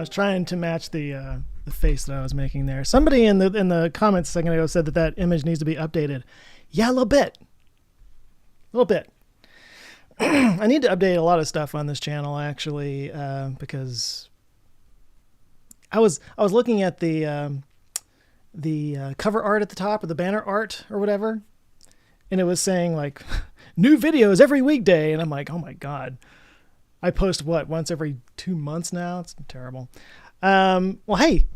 was trying to match the face that I was making there. Somebody in the comments a second ago said that image needs to be updated. Yeah, a little bit. I need to update a lot of stuff on this channel actually, because I was looking at the cover art at the top, or the banner art or whatever, and it was saying like new videos every weekday, and I'm like, oh my god, I post once every 2 months now. It's terrible. Well, hey,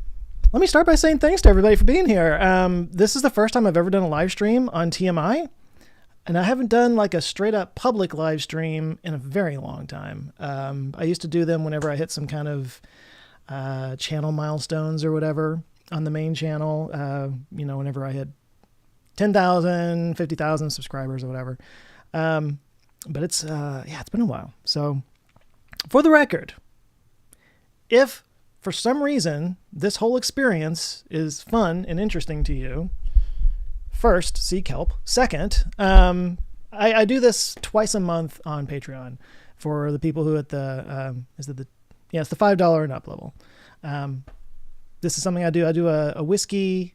let me start by saying thanks to everybody for being here. This is the first time I've ever done a live stream on TMI, and I haven't done like a straight up public live stream in a very long time. I used to do them whenever I hit some kind of channel milestones or whatever on the main channel, whenever I hit 10,000, 50,000 subscribers or whatever. But it's been a while. So for the record, if for some reason this whole experience is fun and interesting to you, first, seek help. Second, I do this twice a month on Patreon for the people who at the, it's the $5 and up level. This is something I do. I do a whiskey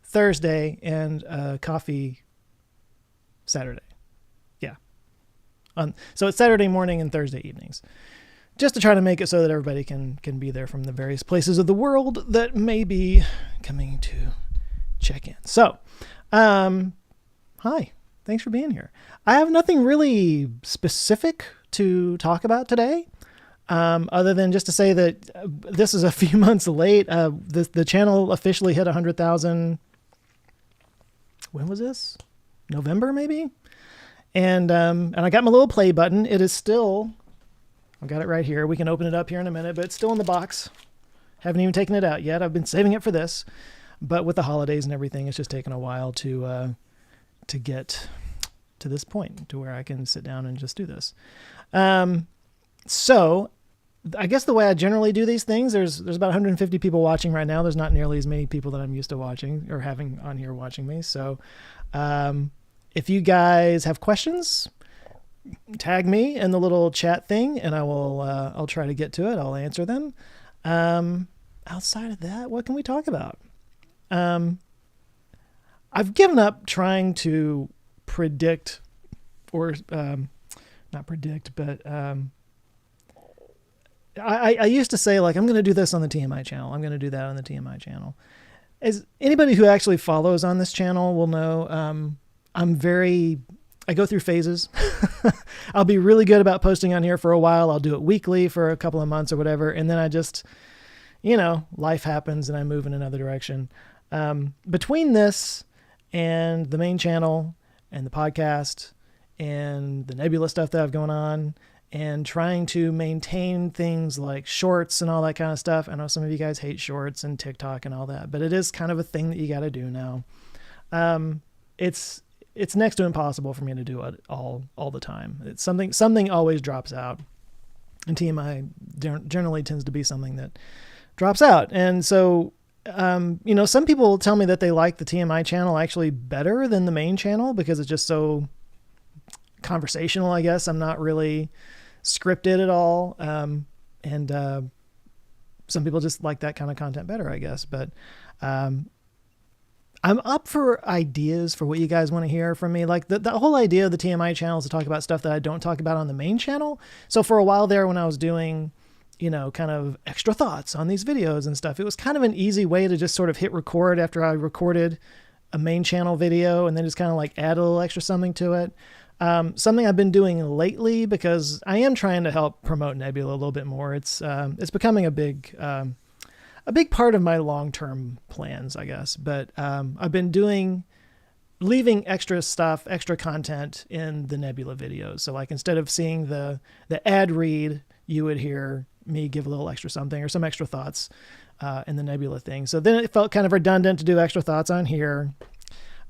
Thursday and a coffee Saturday. Yeah. So it's Saturday morning and Thursday evenings, just to try to make it so that everybody can be there from the various places of the world that may be coming to check in. So, hi, thanks for being here. I have nothing really specific to talk about today, other than just to say that this is a few months late. The channel officially hit 100,000. When was this? November, maybe? And I got my little play button. It is still, I've got it right here. We can open it up here in a minute, but it's still in the box. Haven't even taken it out yet. I've been saving it for this. But with the holidays and everything, it's just taken a while to get to this point to where I can sit down and just do this. So I guess the way I generally do these things, there's about 150 people watching right now. There's not nearly as many people that I'm used to watching or having on here watching me. So if you guys have questions, tag me in the little chat thing, and I'll try to get to it. I'll answer them. Outside of that, what can we talk about? I've given up trying to predict or, not predict, but, I used to say like, I'm going to do this on the TMI channel. I'm going to do that on the TMI channel. As anybody who actually follows on this channel will know, I go through phases. I'll be really good about posting on here for a while. I'll do it weekly for a couple of months or whatever. And then I just, life happens and I move in another direction. Between this and the main channel and the podcast and the Nebula stuff that I've going on and trying to maintain things like shorts and all that kind of stuff. I know some of you guys hate shorts and TikTok and all that, but it is kind of a thing that you got to do now. It's next to impossible for me to do it all the time. It's something always drops out, and TMI generally tends to be something that drops out. And so, some people tell me that they like the TMI channel actually better than the main channel because it's just so conversational, I guess. I'm not really scripted at all. And some people just like that kind of content better, I guess. But I'm up for ideas for what you guys want to hear from me. Like the whole idea of the TMI channel is to talk about stuff that I don't talk about on the main channel. So for a while there, when I was doing kind of extra thoughts on these videos and stuff, it was kind of an easy way to just sort of hit record after I recorded a main channel video and then just kind of like add a little extra something to it. Something I've been doing lately because I am trying to help promote Nebula a little bit more. It's becoming a big part of my long-term plans, I guess. But I've been leaving extra stuff, extra content in the Nebula videos. So like instead of seeing the ad read, you would hear me give a little extra something or some extra thoughts in the Nebula thing. So then it felt kind of redundant to do extra thoughts on here.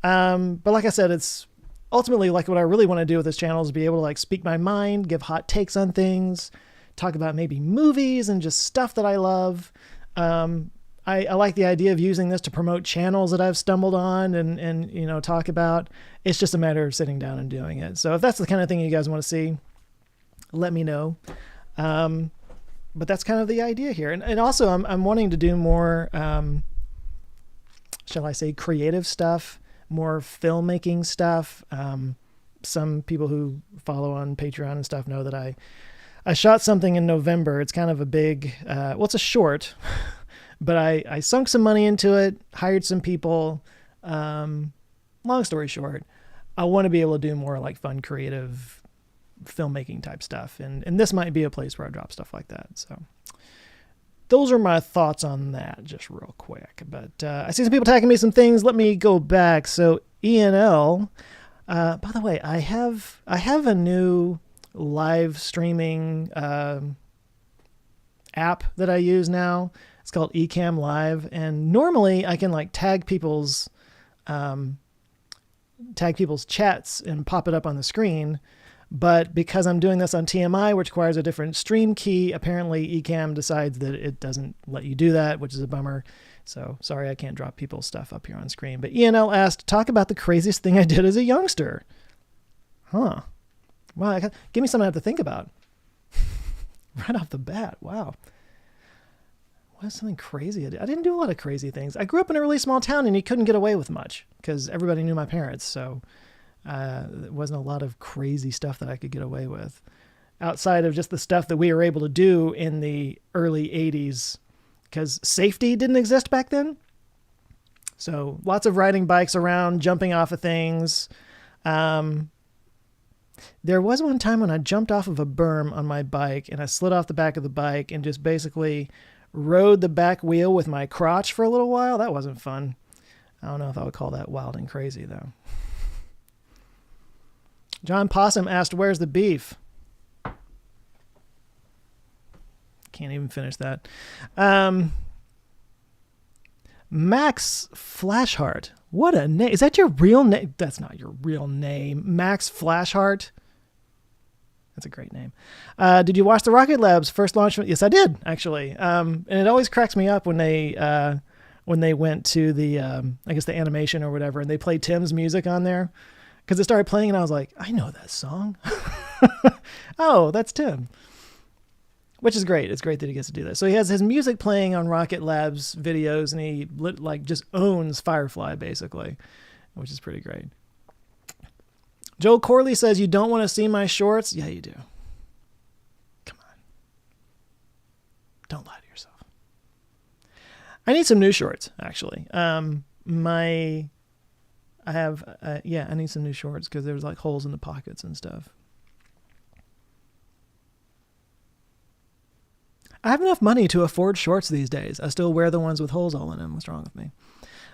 But like I said, it's ultimately like what I really want to do with this channel is be able to like speak my mind, give hot takes on things, talk about maybe movies and just stuff that I love. I like the idea of using this to promote channels that I've stumbled on and talk about. It's just a matter of sitting down and doing it. So if that's the kind of thing you guys want to see, let me know. that's kind of the idea here. And also I'm wanting to do more, shall I say, creative stuff, more filmmaking stuff. Some people who follow on Patreon and stuff know that I shot something in November. It's kind of a big, well, it's a short, but I sunk some money into it, hired some people. Long story short, I want to be able to do more like fun, creative filmmaking type stuff. And this might be a place where I drop stuff like that. So those are my thoughts on that just real quick. But I see some people tagging me some things. Let me go back. So ENL, by the way, I have a new live streaming app that I use now. It's called Ecamm Live. And normally I can like tag people's chats and pop it up on the screen. But because I'm doing this on TMI, which requires a different stream key, apparently Ecamm decides that it doesn't let you do that, which is a bummer. So sorry, I can't drop people's stuff up here on screen. But ENL asked, talk about the craziest thing I did as a youngster. Huh. Wow, give me something I have to think about. Right off the bat, wow. What's something crazy I did? I didn't do a lot of crazy things. I grew up in a really small town and you couldn't get away with much because everybody knew my parents. So there wasn't a lot of crazy stuff that I could get away with outside of just the stuff that we were able to do in the early 80s because safety didn't exist back then. So lots of riding bikes around, jumping off of things. There was one time when I jumped off of a berm on my bike and I slid off the back of the bike and just basically rode the back wheel with my crotch for a little while. That wasn't fun. I don't know if I would call that wild and crazy though. John Possum asked, where's the beef? Can't even finish that. Max Flashheart. What a name. Is that your real name? That's not your real name. Max Flashheart. That's a great name. Did you watch the Rocket Lab's first launch? Yes, I did, actually. And it always cracks me up when they went to the, I guess the animation or whatever, and they played Tim's music on there. Because it started playing and I was like, I know that song. Oh, that's Tim. Which is great. It's great that he gets to do that. So he has his music playing on Rocket Lab's videos and he like just owns Firefly basically, which is pretty great. Joe Corley says, you don't want to see my shorts? Yeah, you do. Come on. Don't lie to yourself. I need some new shorts, actually. I need some new shorts because there's like holes in the pockets and stuff. I have enough money to afford shorts these days. I still wear the ones with holes all in them. What's wrong with me?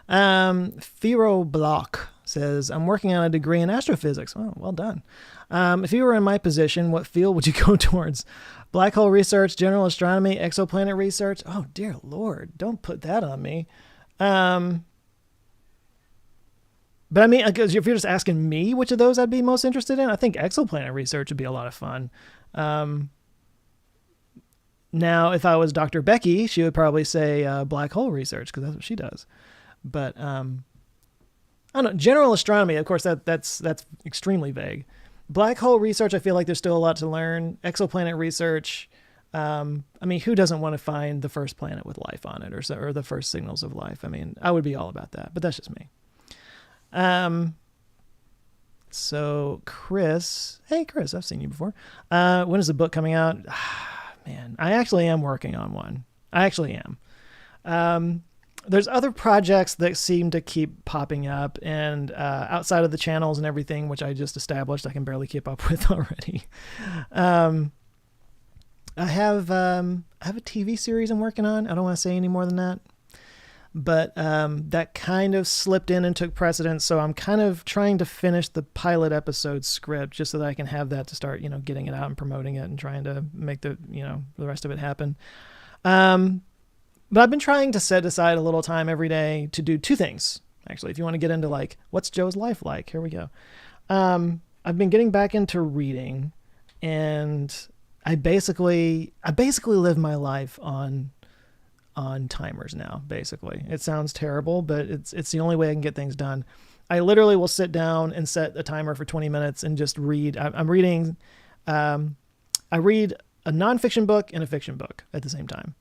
Firo Block says, I'm working on a degree in astrophysics. Oh, well done. If you were in my position, what field would you go towards? Black hole research, general astronomy, exoplanet research? Oh, dear Lord. Don't put that on me. But I mean, if you're just asking me which of those I'd be most interested in, I think exoplanet research would be a lot of fun. Now, if I was Dr. Becky, she would probably say black hole research because that's what she does. But I don't know. General astronomy, of course, that's extremely vague. Black hole research, I feel like there's still a lot to learn. Exoplanet research, I mean, who doesn't want to find the first planet with life on it or the first signals of life? I mean, I would be all about that, but that's just me. So Chris, hey Chris, I've seen you before. When is the book coming out? Man, I actually am working on one. I actually am. There's other projects that seem to keep popping up and outside of the channels and everything, which I just established, I can barely keep up with already. I have a TV series I'm working on. I don't want to say any more than that. But that kind of slipped in and took precedence. So I'm kind of trying to finish the pilot episode script just so that I can have that to start, getting it out and promoting it and trying to make the rest of it happen. But I've been trying to set aside a little time every day to do two things. Actually, if you want to get into like, what's Joe's life like? Here we go. I've been getting back into reading and I basically live my life on timers now, basically. It sounds terrible, but it's the only way I can get things done. I literally will sit down and set a timer for 20 minutes and just read. I'm reading, I read a nonfiction book and a fiction book at the same time.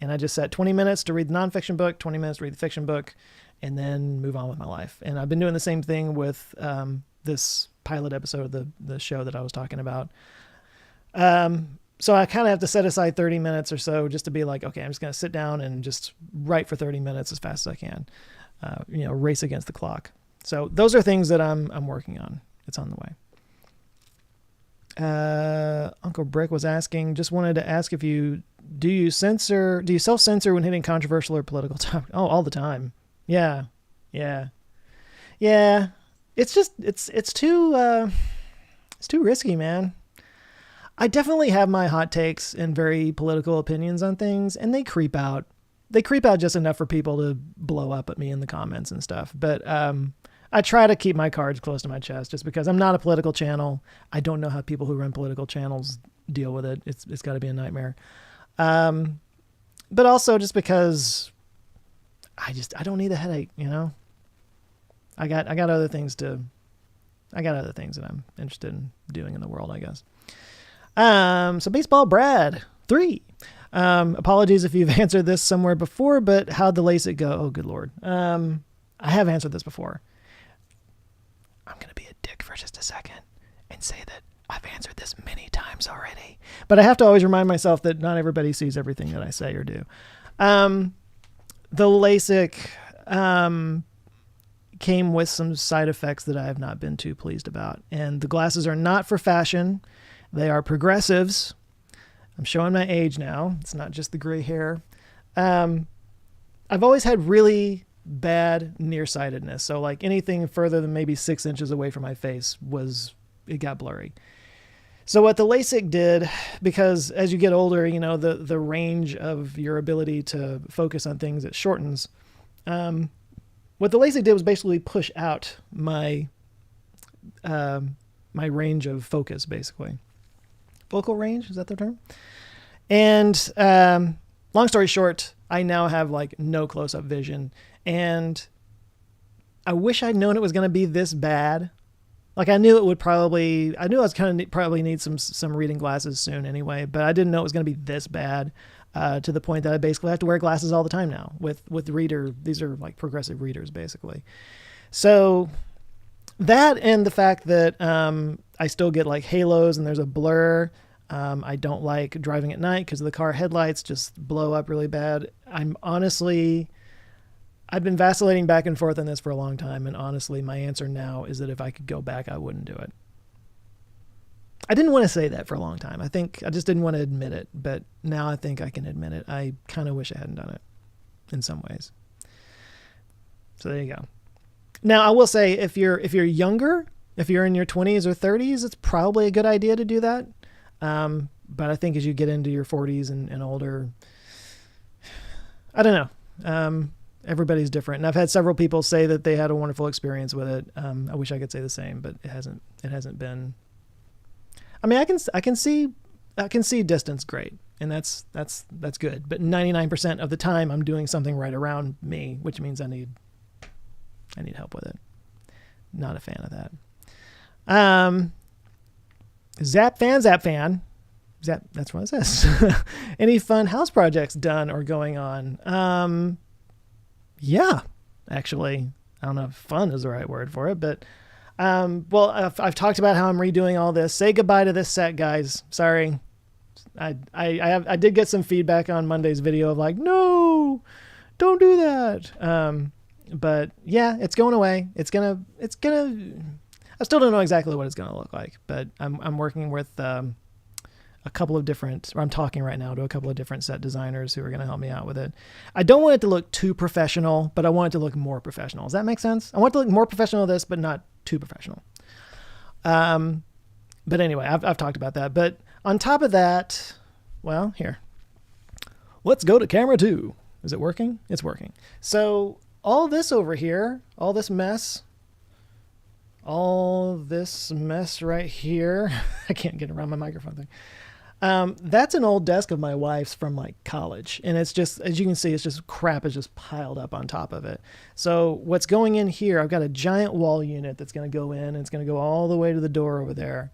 And I just set 20 minutes to read the nonfiction book, 20 minutes to read the fiction book, and then move on with my life. And I've been doing the same thing with this pilot episode of the show that I was talking about. So I kind of have to set aside 30 minutes or so just to be like, okay, I'm just going to sit down and just write for 30 minutes as fast as I can, race against the clock. So those are things that I'm working on. It's on the way. Uncle Brick was asking, just wanted to ask if do you self-censor when hitting controversial or political topics? Oh, all the time. Yeah. It's just, it's too risky, man. I definitely have my hot takes and very political opinions on things, and they creep out. They creep out just enough for people to blow up at me in the comments and stuff. But, I try to keep my cards close to my chest just because I'm not a political channel. I don't know how people who run political channels deal with it. It's got to be a nightmare. But also just because I don't need a headache, I got other things that I'm interested in doing in the world, I guess. So Baseball Brad 3. Apologies if you've answered this somewhere before, but how'd the LASIK go? Oh, good Lord. I have answered this before. I'm going to be a dick for just a second and say that I've answered this many times already, but I have to always remind myself that not everybody sees everything that I say or do. The LASIK, came with some side effects that I have not been too pleased about. And the glasses are not for fashion. They are progressives. I'm showing my age now. It's not just the gray hair. I've always had really bad nearsightedness. So like anything further than maybe 6 inches away from my face it got blurry. So what the LASIK did, because as you get older, the range of your ability to focus on things, it shortens. What the LASIK did was basically push out my range of focus, basically. Focal range, is that the term? And long story short, I now have like no close-up vision. And I wish I'd known it was going to be this bad. Like I knew I was kind of probably need some reading glasses soon anyway, but I didn't know it was going to be this bad to the point that I basically have to wear glasses all the time now with reader. These are like progressive readers basically. So that and the fact that I still get like halos and there's a blur. I don't like driving at night because the car headlights just blow up really bad. I've been vacillating back and forth on this for a long time, and honestly, my answer now is that if I could go back, I wouldn't do it. I didn't want to say that for a long time. I think I just didn't want to admit it, but now I think I can admit it. I kind of wish I hadn't done it in some ways. So there you go. Now, I will say if you're younger, if you're in your 20s or 30s, it's probably a good idea to do that. But I think as you get into your 40s and older, I don't know. Everybody's different. And I've had several people say that they had a wonderful experience with it. I wish I could say the same, but it hasn't been. I mean, I can see distance great, and that's good. But 99% of the time I'm doing something right around me, which means I need help with it. Not a fan of that. Zap fan. That's what it says. Any fun house projects done or going on? Yeah, actually, I don't know if fun is the right word for it, but, I've talked about how I'm redoing all this. Say goodbye to this set, guys. Sorry. I did get some feedback on Monday's video of like, no, don't do that. But yeah, it's going away. It's gonna, I still don't know exactly what it's going to look like, but I'm working with, I'm talking right now to a couple of different set designers who are going to help me out with it. I don't want it to look too professional, but I want it to look more professional. Does that make sense? I want it to look more professional than this, but not too professional. But anyway, I've talked about that. But on top of that, well, here, let's go to camera 2. Is it working? It's working. So all this over here, all this mess right here, I can't get around my microphone thing. That's an old desk of my wife's from like college. And it's just, as you can see, it's just crap is just piled up on top of it. So what's going in here, I've got a giant wall unit that's going to go in and it's going to go all the way to the door over there.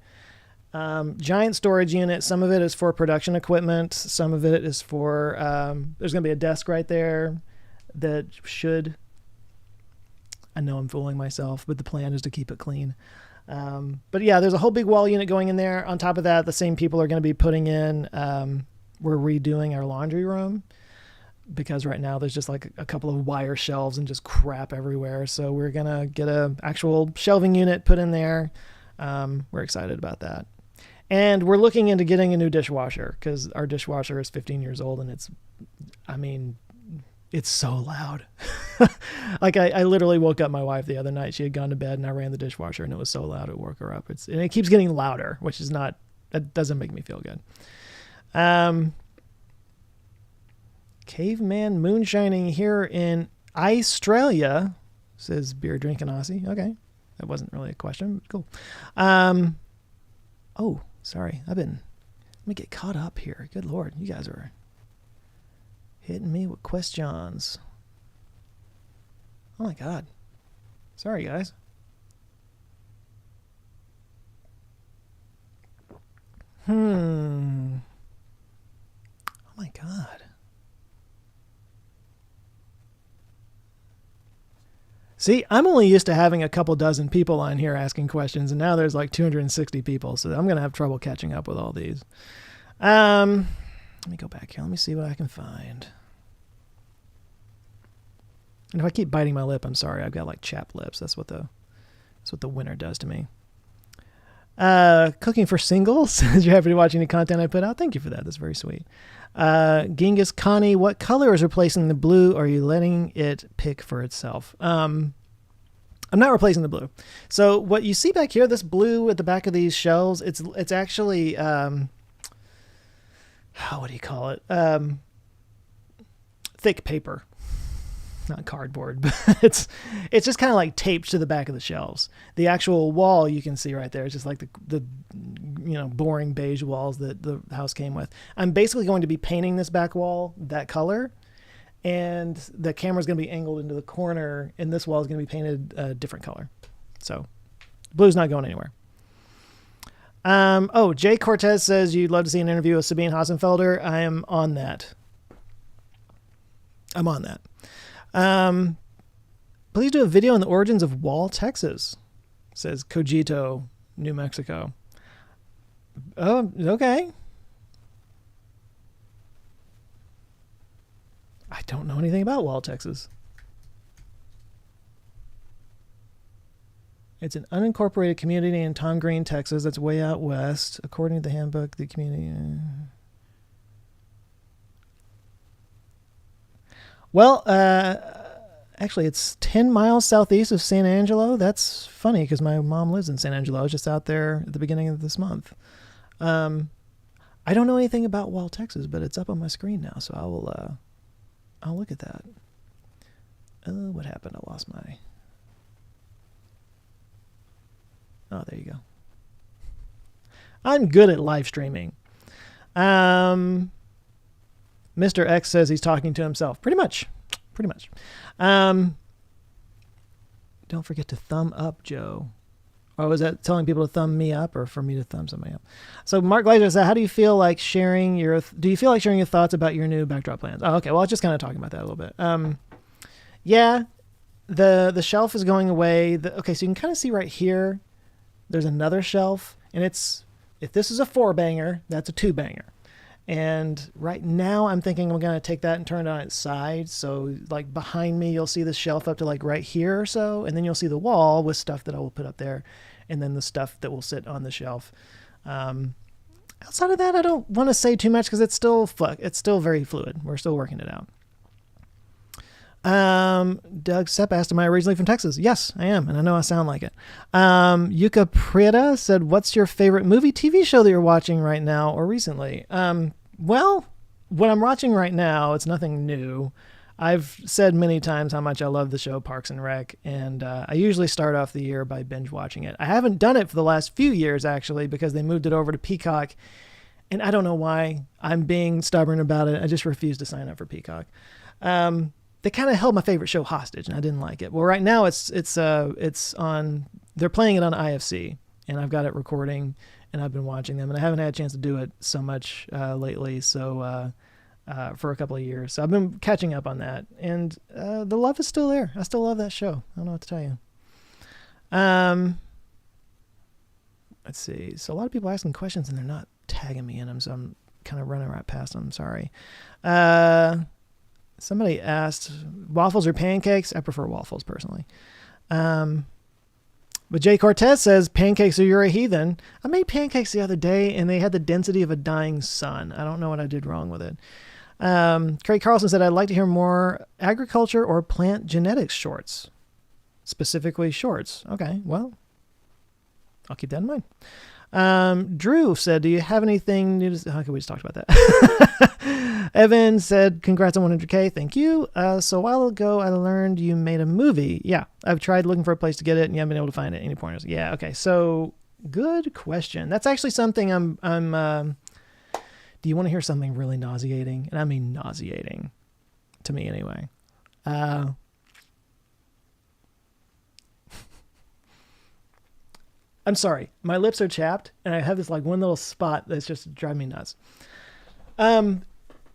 Giant storage unit. Some of it is for production equipment. Some of it is for, there's going to be a desk right there that should, I know I'm fooling myself, but the plan is to keep it clean. But yeah, there's a whole big wall unit going in there. On top of that, the same people are going to be putting in, we're redoing our laundry room because right now there's just like a couple of wire shelves and just crap everywhere. So we're going to get a actual shelving unit put in there. We're excited about that. And we're looking into getting a new dishwasher because our dishwasher is 15 years old and it's so loud. Like I literally woke up my wife the other night. She had gone to bed and I ran the dishwasher and it was so loud it woke her up. And it keeps getting louder, which is not, that doesn't make me feel good. Caveman moonshining here in Australia, says beer drinking Aussie. Okay. That wasn't really a question. Cool. Oh, sorry. Let me get caught up here. Good Lord. You guys are hitting me with questions. Oh my God. Sorry, guys. Oh my God. See, I'm only used to having a couple dozen people on here asking questions, and now there's like 260 people, so I'm going to have trouble catching up with all these. Let me go back here. Let me see what I can find. And if I keep biting my lip, I'm sorry. I've got like chapped lips. That's what the winter does to me. Cooking for singles. You're happy to watch any content I put out? Thank you for that. That's very sweet. Genghis Connie, what color is replacing the blue? Or are you letting it pick for itself? I'm not replacing the blue. So what you see back here, this blue at the back of these shelves, it's actually, what do you call it? Thick paper. Not cardboard, but it's just kind of like taped to the back of the shelves. The actual wall you can see right there is just like the boring beige walls that the house came with. I'm basically going to be painting this back wall that color, and the camera's going to be angled into the corner, and this wall is going to be painted a different color. So blue's not going anywhere. Jay Cortez says you'd love to see an interview with Sabine Hassenfelder. I am on that. Please do a video on the origins of Wall, Texas, says Cogito, New Mexico. Oh, okay. I don't know anything about Wall, Texas. It's an unincorporated community in Tom Green, Texas. That's way out west. According to the handbook, the community... Well, actually, it's 10 miles southeast of San Angelo. That's funny because my mom lives in San Angelo. I was just out there at the beginning of this month. I don't know anything about Wall, Texas, but it's up on my screen now, so I'll look at that. What happened? I lost my... Oh, there you go. I'm good at live streaming. Mr. X says he's talking to himself. Pretty much. Don't forget to thumb up, Joe. Or was that telling people to thumb me up or for me to thumb somebody up? So Mark Glazer says, how do you feel like sharing your thoughts about your new backdrop plans? Oh, okay. Well, I was just kind of talking about that a little bit. Yeah, the shelf is going away. Okay, so you can kind of see right here, there's another shelf, and if this is a 4-banger, that's a 2-banger. And right now I'm thinking I'm going to take that and turn it on its side. So like behind me, you'll see the shelf up to like right here or so. And then you'll see the wall with stuff that I will put up there. And then the stuff that will sit on the shelf. Outside of that, I don't want to say too much because it's still very fluid. We're still working it out. Doug Sepp asked, am I originally from Texas? Yes, I am. And I know I sound like it. Yuka Prieta said, what's your favorite movie, TV show that you're watching right now or recently? Well, what I'm watching right now, it's nothing new. I've said many times how much I love the show Parks and Rec, and I usually start off the year by binge watching it. I haven't done it for the last few years, actually, because they moved it over to Peacock, and I don't know why. I'm being stubborn about it. I just refuse to sign up for Peacock. They kind of held my favorite show hostage, and I didn't like it. Well, right now it's on. They're playing it on IFC, and I've got it recording, and I've been watching them, and I haven't had a chance to do it so much lately. So for a couple of years, so I've been catching up on that, and the love is still there. I still love that show. I don't know what to tell you. Let's see. So a lot of people asking questions, and they're not tagging me in them, so I'm kind of running right past them. Sorry. Somebody asked, waffles or pancakes? I prefer waffles personally. But Jay Cortez says, pancakes or you're a heathen. I made pancakes the other day, and they had the density of a dying sun. I don't know what I did wrong with it. Craig Carlson said, I'd like to hear more agriculture or plant genetics shorts. Specifically shorts. Okay, well, I'll keep that in mind. Drew said, do you have anything new to... Okay, we just talked about that. Evan said, congrats on 100K. Thank you. So a while ago, I learned you made a movie. Yeah, I've tried looking for a place to get it, and you haven't been able to find it. Any pointers? Yeah, okay. So good question. That's actually something do you want to hear something really nauseating? And I mean nauseating, to me anyway. I'm sorry. My lips are chapped, and I have this like one little spot that's just driving me nuts.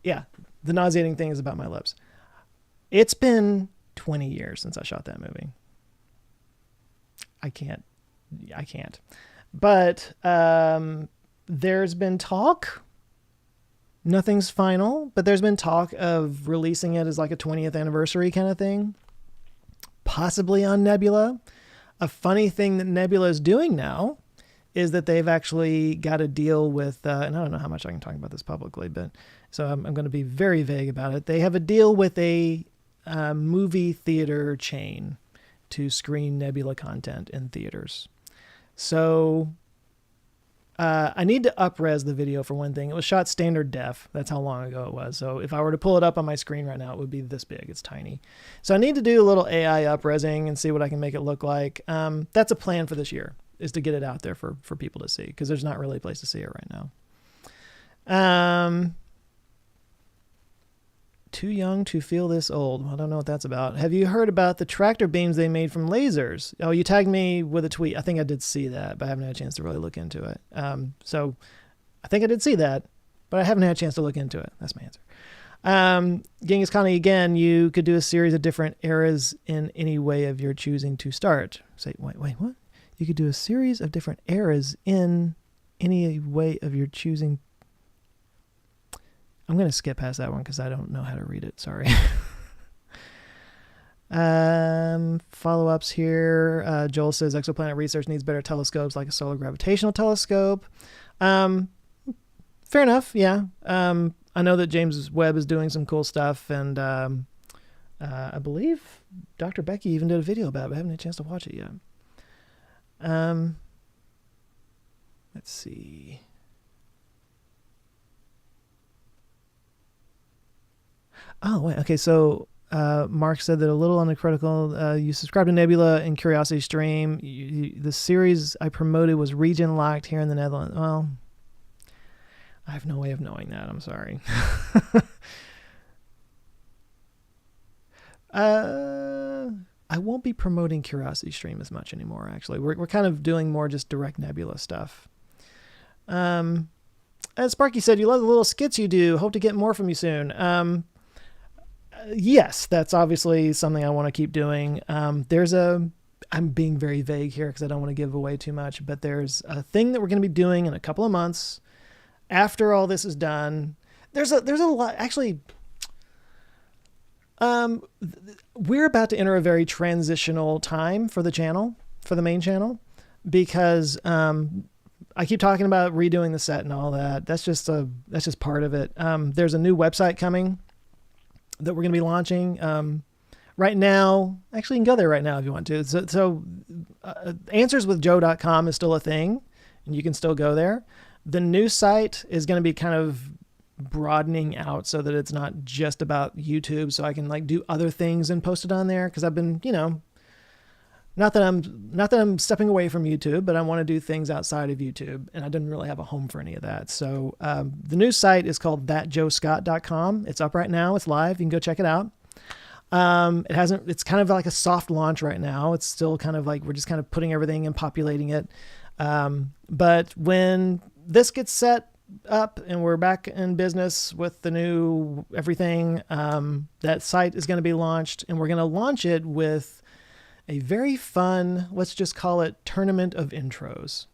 Yeah, the nauseating thing is about my lips. It's been 20 years since I shot that movie. I can't. But there's been talk. Nothing's final, but there's been talk of releasing it as like a 20th anniversary kind of thing. Possibly on Nebula. A funny thing that Nebula is doing now is that they've actually got a deal with, and I don't know how much I can talk about this publicly, but so I'm going to be very vague about it. They have a deal with a movie theater chain to screen Nebula content in theaters. So I need to up-res the video for one thing. It was shot standard def. That's how long ago it was. So if I were to pull it up on my screen right now, it would be this big. It's tiny. So I need to do a little AI up-resing and see what I can make it look like. That's a plan for this year, is to get it out there for people to see, because there's not really a place to see it right now. Too young to feel this old. I don't know what that's about. Have you heard about the tractor beams they made from lasers? Oh, you tagged me with a tweet. I think I did see that, but I haven't had a chance to really look into it. So I think I did see that, but I haven't had a chance to look into it. That's my answer. Genghis Khan, again, you could do a series of different eras in any way of your choosing to start. Say, wait, what? You could do a series of different eras in any way of your choosing. I'm going to skip past that one because I don't know how to read it. Sorry. Follow-ups here. Joel says exoplanet research needs better telescopes like a solar gravitational telescope. Fair enough. Yeah. I know that James Webb is doing some cool stuff, and I believe Dr. Becky even did a video about it, but I haven't had a chance to watch it yet. Let's see. Oh, wait. Okay. So, Mark said that a little uncritical, you subscribe to Nebula and Curiosity Stream. The series I promoted was region locked here in the Netherlands. Well, I have no way of knowing that. I'm sorry. I won't be promoting Curiosity Stream as much anymore, actually. We're kind of doing more just direct Nebula stuff. As Sparky said, you love the little skits you do. Hope to get more from you soon. Yes, that's obviously something I want to keep doing. I'm being very vague here because I don't want to give away too much, but there's a thing that we're going to be doing in a couple of months after all this is done. There's a lot, actually. We're about to enter a very transitional time for the channel, for the main channel, because I keep talking about redoing the set and all that. That's just part of it. There's a new website coming that we're going to be launching right now. Actually, you can go there right now if you want to. So answerswithjoe.com is still a thing, and you can still go there. The new site is going to be kind of broadening out so that it's not just about YouTube, so I can like do other things and post it on there, because I've been, not that I'm stepping away from YouTube, but I want to do things outside of YouTube, and I didn't really have a home for any of that. So the new site is called thatjoescott.com. It's up right now. It's live. You can go check it out. It's kind of like a soft launch right now. It's still kind of like, we're just kind of putting everything and populating it. But when this gets set up and we're back in business with the new everything, that site is going to be launched, and we're going to launch it with a very fun, let's just call it tournament of intros.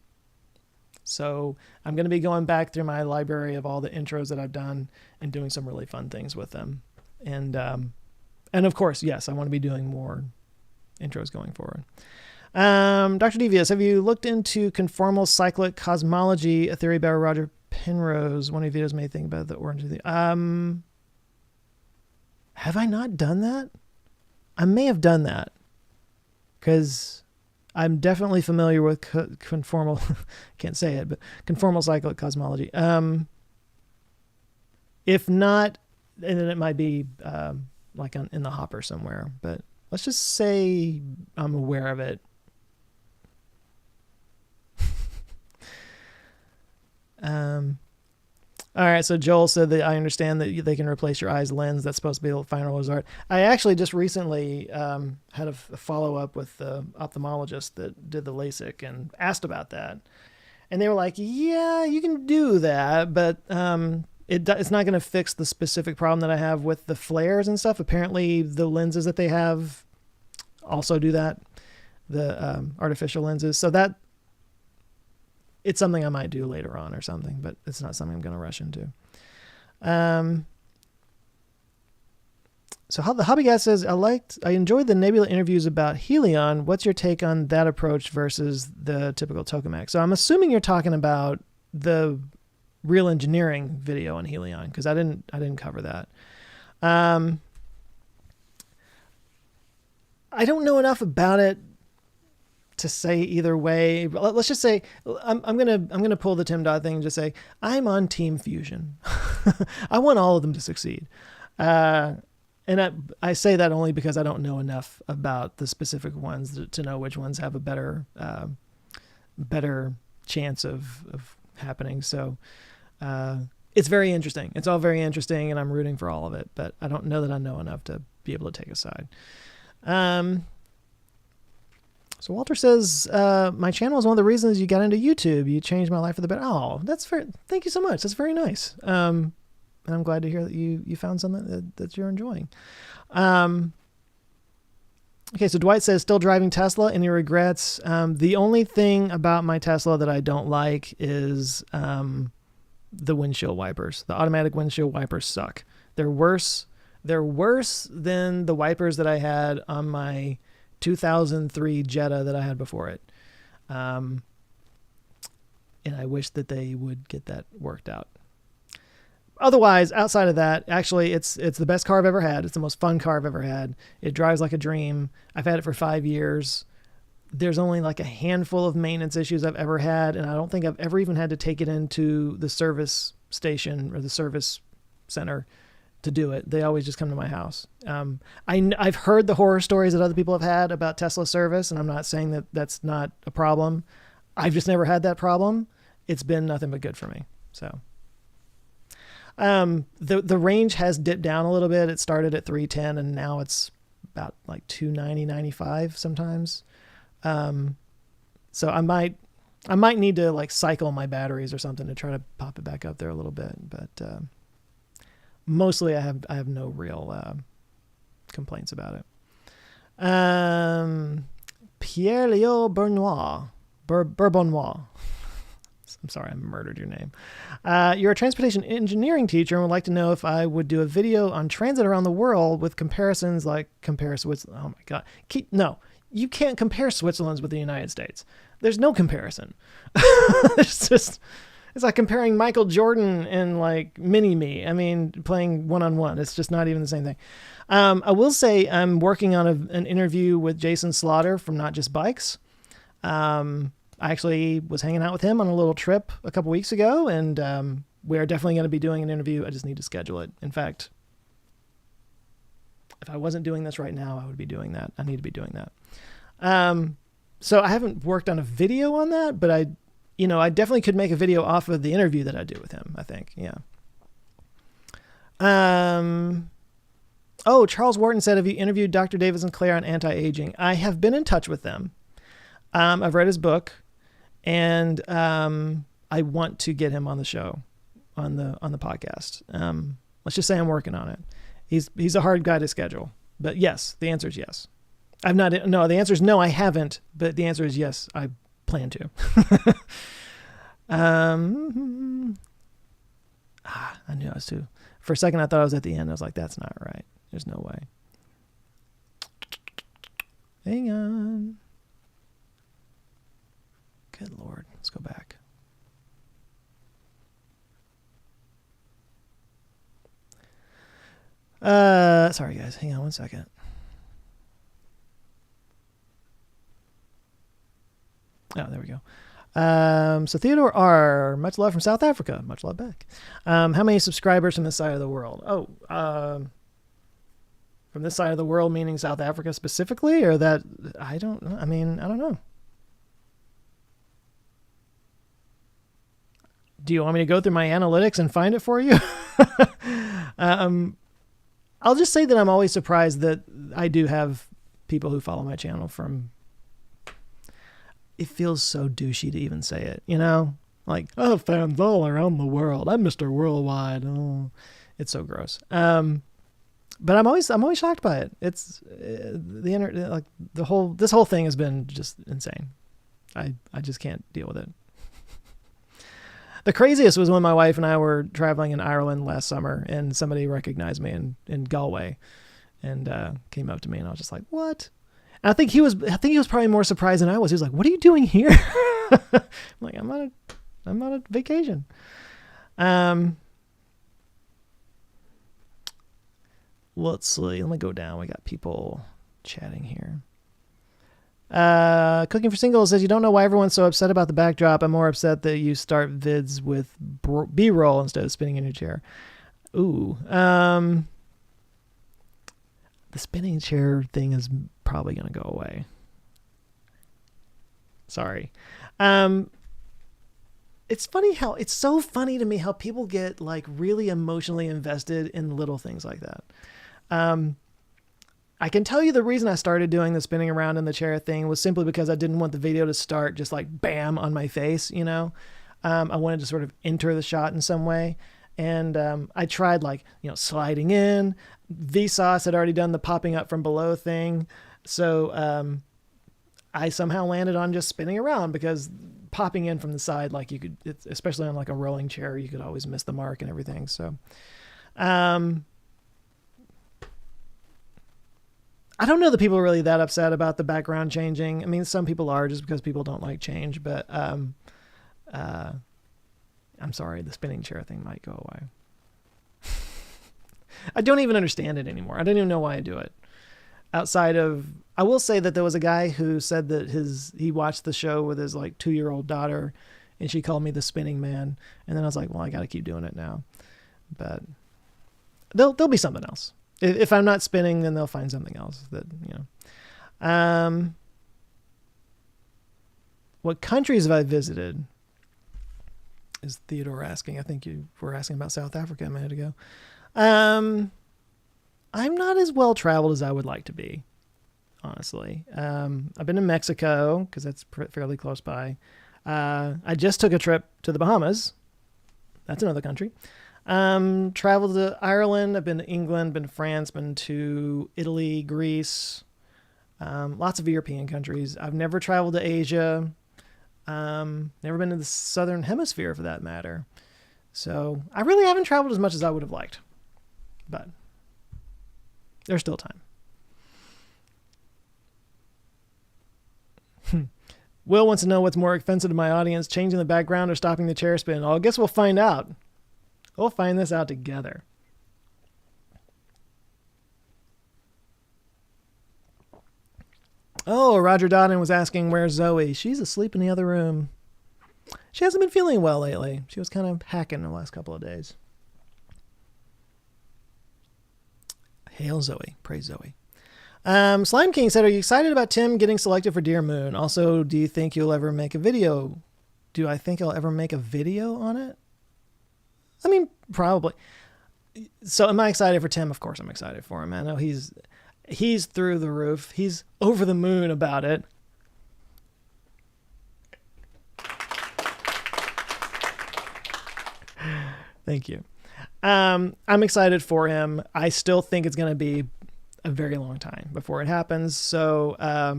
So I'm going to be going back through my library of all the intros that I've done and doing some really fun things with them. And of course, yes, I want to be doing more intros going forward. Dr. Devious, have you looked into conformal cyclic cosmology, a theory by Roger Penrose? One of your videos may think about the origin of the... have I not done that? I may have done that, because I'm definitely familiar with conformal, can't say it, but conformal cyclic cosmology. If not, then it might be like in the hopper somewhere, but let's just say I'm aware of it. All right, so Joel said that I understand that they can replace your eye's lens. That's supposed to be the final result. I actually just recently had a follow-up with the ophthalmologist that did the LASIK and asked about that. And they were like, yeah, you can do that, but it's not going to fix the specific problem that I have with the flares and stuff. Apparently, the lenses that they have also do that, the artificial lenses. So that it's something I might do later on or something, but it's not something I'm going to rush into. So how the hobby guy says, I enjoyed the Nebula interviews about Helion. What's your take on that approach versus the typical tokamak? So I'm assuming you're talking about the real engineering video on Helion, because I didn't cover that. I don't know enough about it to say either way. Let's just say I'm gonna pull the Tim Dodd thing and just say I'm on Team Fusion. I want all of them to succeed, and I say that only because I don't know enough about the specific ones to know which ones have a better chance of happening. So it's very interesting. It's all very interesting, and I'm rooting for all of it. But I don't know that I know enough to be able to take a side. So Walter says, my channel is one of the reasons you got into YouTube. You changed my life for the better. Oh, thank you so much. That's very nice. And I'm glad to hear that you found something that you're enjoying. Okay, so Dwight says, still driving Tesla, any regrets? The only thing about my Tesla that I don't like is the windshield wipers. The automatic windshield wipers suck. They're worse. They're worse than the wipers that I had on my 2003 Jetta that I had before it. And I wish that they would get that worked out. Otherwise, outside of that, actually, it's the best car I've ever had. It's the most fun car I've ever had. It drives like a dream. I've had it for 5 years. There's only like a handful of maintenance issues I've ever had, and I don't think I've ever even had to take it into the service station or the service center to do it. They always just come to my house. I've heard the horror stories that other people have had about Tesla service, and I'm not saying that that's not a problem. I've just never had that problem. It's been nothing but good for me. So the range has dipped down a little bit. It started at 310 and now it's about like 290, 95 sometimes. So I might need to like cycle my batteries or something to try to pop it back up there a little bit, but mostly I have no real complaints about it. Pierre Leo Bourbonnois. I'm sorry, I murdered your name. You're a transportation engineering teacher and would like to know if I would do a video on transit around the world with comparisons like compare Switzerland. Oh my God. No, you can't compare Switzerland with the United States. There's no comparison. It's like comparing Michael Jordan and like Mini-Me. I mean, playing one-on-one. It's just not even the same thing. I will say I'm working on an interview with Jason Slaughter from Not Just Bikes. I actually was hanging out with him on a little trip a couple weeks ago, and we're definitely going to be doing an interview. I just need to schedule it. In fact, if I wasn't doing this right now, I would be doing that. I need to be doing that. So I haven't worked on a video on that, but I definitely could make a video off of the interview that I do with him, I think. Yeah. Charles Wharton said, have you interviewed Dr. Davis and Claire on anti-aging? I have been in touch with them. I've read his book. and I want to get him on the show, on the podcast. Let's just say I'm working on it. He's a hard guy to schedule, but yes, the answer is yes. No, the answer is no, I haven't, but the answer is yes, I plan to. I knew I was too. For a second, I thought I was at the end. I was like, that's not right. There's no way. Hang on. Good Lord. Let's go back. Sorry guys. Hang on one second. Oh, there we go. So Theodore R, much love from South Africa. Much love back. How many subscribers from this side of the world? From this side of the world, meaning South Africa specifically, or that I don't know. Do you want me to go through my analytics and find it for you? I'll just say that I'm always surprised that I do have people who follow my channel from. It feels so douchey to even say it, you know? Like, oh, fans all around the world. I'm Mr. Worldwide. Oh, it's so gross. But I'm always shocked by it. It's this whole thing has been just insane. I just can't deal with it. The craziest was when my wife and I were traveling in Ireland last summer, and somebody recognized me in Galway, and came up to me, and I was just like, "What?" And I think he was probably more surprised than I was. He was like, "What are you doing here?" I'm like, I'm on a vacation. Let's see. Let me go down. We got people chatting here. Cooking for Singles says, you don't know why everyone's so upset about the backdrop. I'm more upset that you start vids with B-roll instead of spinning in your chair. Ooh. The spinning chair thing is probably going to go away. Sorry. It's so funny to me how people get like really emotionally invested in little things like that. I can tell you the reason I started doing the spinning around in the chair thing was simply because I didn't want the video to start just like bam on my face, you know? I wanted to sort of enter the shot in some way. And I tried like, sliding in. Vsauce had already done the popping up from below thing. So I somehow landed on just spinning around, because popping in from the side, like you could, especially on like a rolling chair, you could always miss the mark and everything. So I don't know that people are really that upset about the background changing. I mean, some people are, just because people don't like change, but I'm sorry, the spinning chair thing might go away. I don't even understand it anymore. I don't even know why I do it. Outside of, I will say that there was a guy who said that he watched the show with his like 2-year-old daughter, and she called me the spinning man. And then I was like, well, I got to keep doing it now. But there'll be something else. If I'm not spinning, then they'll find something else that, What countries have I visited? Is Theodore asking. I think you were asking about South Africa a minute ago. I'm not as well traveled as I would like to be, honestly. I've been to Mexico, because that's fairly close by. I just took a trip to the Bahamas. That's another country. Traveled to Ireland. I've been to England, been to France, been to Italy, Greece, lots of European countries. I've never traveled to Asia. Never been to the Southern Hemisphere, for that matter. So I really haven't traveled as much as I would have liked, but there's still time. Will wants to know what's more offensive to my audience, changing the background or stopping the chair spin. I guess we'll find out. We'll find this out together. Oh, Roger Dodden was asking, where's Zoe? She's asleep in the other room. She hasn't been feeling well lately. She was kind of hacking the last couple of days. Hail Zoe. Praise Zoe. Slime King said, are you excited about Tim getting selected for Dear Moon? Also, do you think you'll ever make a video? Do I think I'll ever make a video on it? I mean, probably. So am I excited for Tim? Of course I'm excited for him. I know he's through the roof. He's over the moon about it. Thank you. I'm excited for him. I still think it's going to be a very long time before it happens. So, I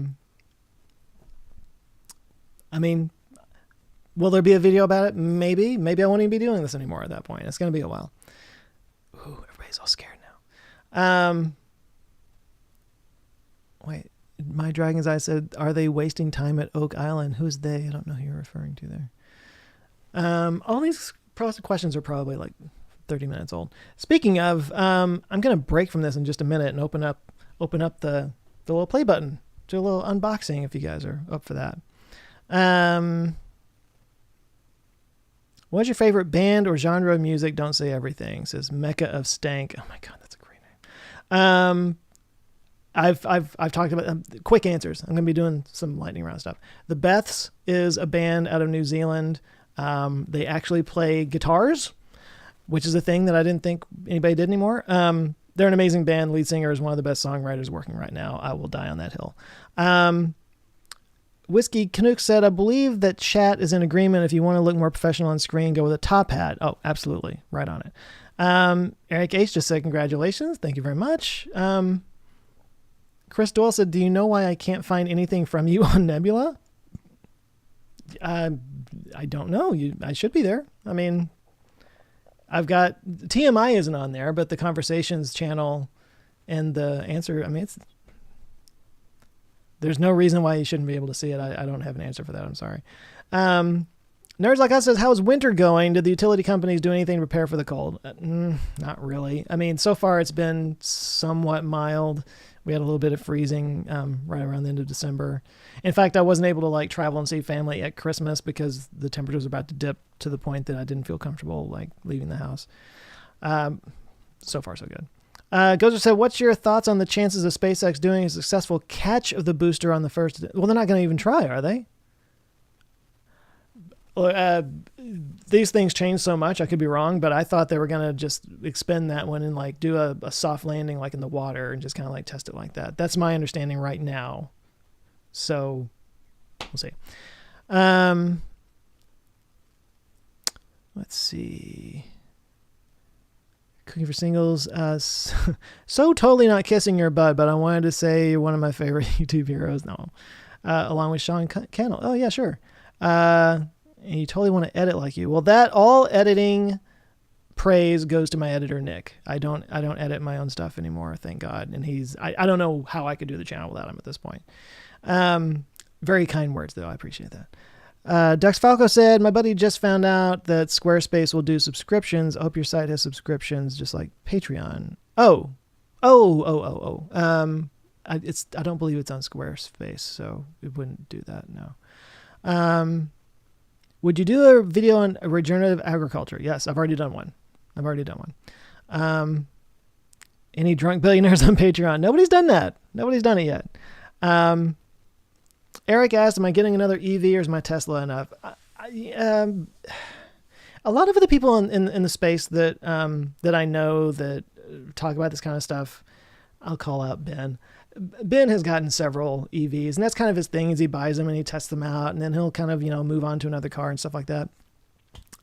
mean, will there be a video about it? Maybe. Maybe I won't even be doing this anymore at that point. It's going to be a while. Ooh, everybody's all scared now. Wait, my Dragon's Eye said, are they wasting time at Oak Island? Who's they? I don't know who you're referring to there. All these questions are probably like 30 minutes old. Speaking of, I'm going to break from this in just a minute and open up the little play button. Do a little unboxing if you guys are up for that. What's your favorite band or genre of music? Don't say everything. Says Mecca of Stank. Oh my God, that's a great name. I've talked about quick answers. I'm going to be doing some lightning round stuff. The Beths is a band out of New Zealand. They actually play guitars, which is a thing that I didn't think anybody did anymore. They're an amazing band. Lead singer is one of the best songwriters working right now. I will die on that hill. Whiskey Canuck said, I believe that chat is in agreement. If you want to look more professional on screen, go with a top hat. Oh, absolutely. Right on it. Eric H. just said, congratulations. Thank you very much. Chris Doyle said, do you know why I can't find anything from you on Nebula? I don't know. I should be there. I mean, I've got TMI isn't on there, but the conversations channel and the answer, I mean, there's no reason why you shouldn't be able to see it. I don't have an answer for that. I'm sorry. Nerds Like Us says, how's winter going? Did the utility companies do anything to prepare for the cold? Not really. I mean, so far it's been somewhat mild. We had a little bit of freezing right around the end of December. In fact, I wasn't able to like travel and see family at Christmas because the temperature was about to dip to the point that I didn't feel comfortable like leaving the house. So far, so good. Gozer said, what's your thoughts on the chances of SpaceX doing a successful catch of the booster on the first? Well, they're not going to even try, are they? These things change so much. I could be wrong, but I thought they were going to just expend that one and like do a soft landing like in the water and just kind of like test it like that. That's my understanding right now. So we'll see. Let's see. Cooking for Singles. So totally not kissing your butt, but I wanted to say you're one of my favorite YouTube heroes. No. Along with Sean Cannell. Oh, yeah, sure. And you totally want to edit like you. Well, that all editing praise goes to my editor, Nick. I don't edit my own stuff anymore, thank God. And I don't know how I could do the channel without him at this point. Very kind words, though. I appreciate that. Dux Falco said, my buddy just found out that Squarespace will do subscriptions. I hope your site has subscriptions just like Patreon. I don't believe it's on Squarespace, so it wouldn't do that. No. Would you do a video on regenerative agriculture? Yes, I've already done one. Any drunk billionaires on Patreon? Nobody's done that. Nobody's done it yet. Eric asked, am I getting another EV or is my Tesla enough? A lot of the people in the space that I know that talk about this kind of stuff, I'll call out Ben. Ben has gotten several EVs, and that's kind of his thing, is he buys them and he tests them out, and then he'll kind of, move on to another car and stuff like that.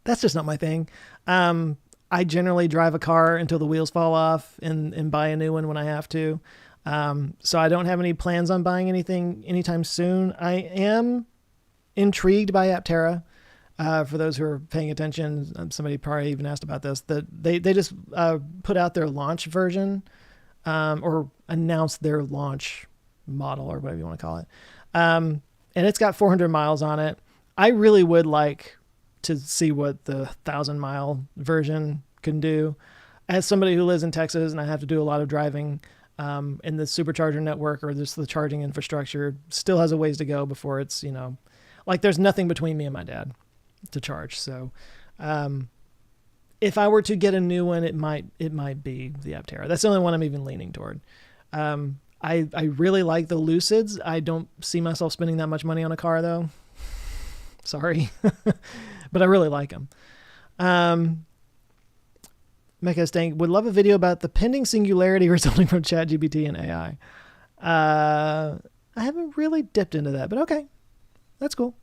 That's just not my thing. I generally drive a car until the wheels fall off and buy a new one when I have to. So I don't have any plans on buying anything anytime soon. I am intrigued by Aptera. For those who are paying attention, somebody probably even asked about this, that they just put out their launch version, or announced their launch model, or whatever you want to call it. And it's got 400 miles on it. I really would like to see what the 1,000-mile version can do. As somebody who lives in Texas and I have to do a lot of driving, and the supercharger network or just the charging infrastructure still has a ways to go before it's, like there's nothing between me and my dad to charge. So, if I were to get a new one, it might be the Aptera. That's the only one I'm even leaning toward. I really like the Lucids. I don't see myself spending that much money on a car though. Sorry, but I really like them. Mecha Stank would love a video about the pending singularity resulting from ChatGPT and AI. I haven't really dipped into that, but okay. That's cool.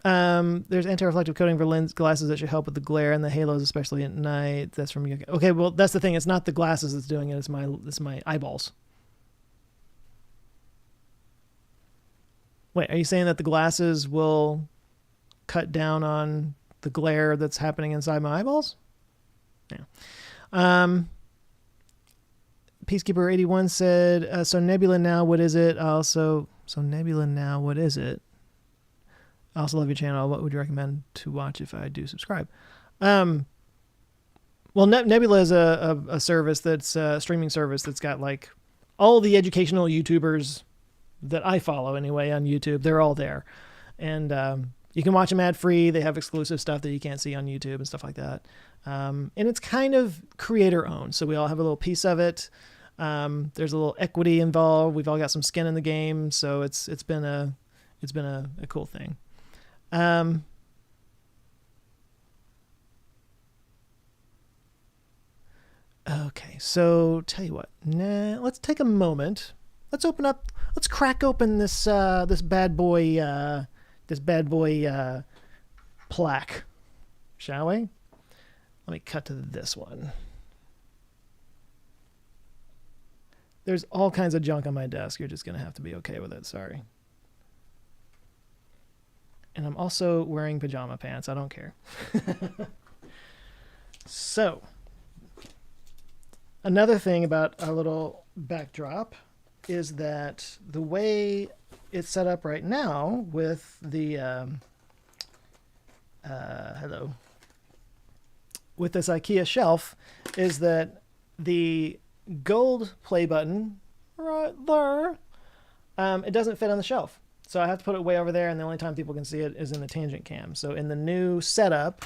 There's anti-reflective coating for lens glasses that should help with the glare and the halos, especially at night. That's from you. Okay, well, that's the thing. It's not the glasses that's doing it. It's my eyeballs. Wait, are you saying that the glasses will cut down on the glare that's happening inside my eyeballs? Yeah. Peacekeeper 81 said, so Nebula now, what is it? So Nebula now, what is it? I also love your channel. What would you recommend to watch if I do subscribe? Well, Nebula is a service that's a streaming service that's got like all the educational YouTubers that I follow anyway on YouTube. They're all there. And you can watch them ad free. They have exclusive stuff that you can't see on YouTube and stuff like that. And it's kind of creator owned. So we all have a little piece of it. There's a little equity involved. We've all got some skin in the game. So it's been a cool thing. Okay, so tell you what, let's take a moment. Let's crack open this bad boy plaque, shall we? Let me cut to this one. There's all kinds of junk on my desk. You're just gonna have to be okay with it. Sorry. And I'm also wearing pajama pants. I don't care. So, another thing about our little backdrop is that the way it's set up right now with the with this IKEA shelf is that the gold play button right there, it doesn't fit on the shelf. So I have to put it way over there, and the only time people can see it is in the tangent cam. So in the new setup,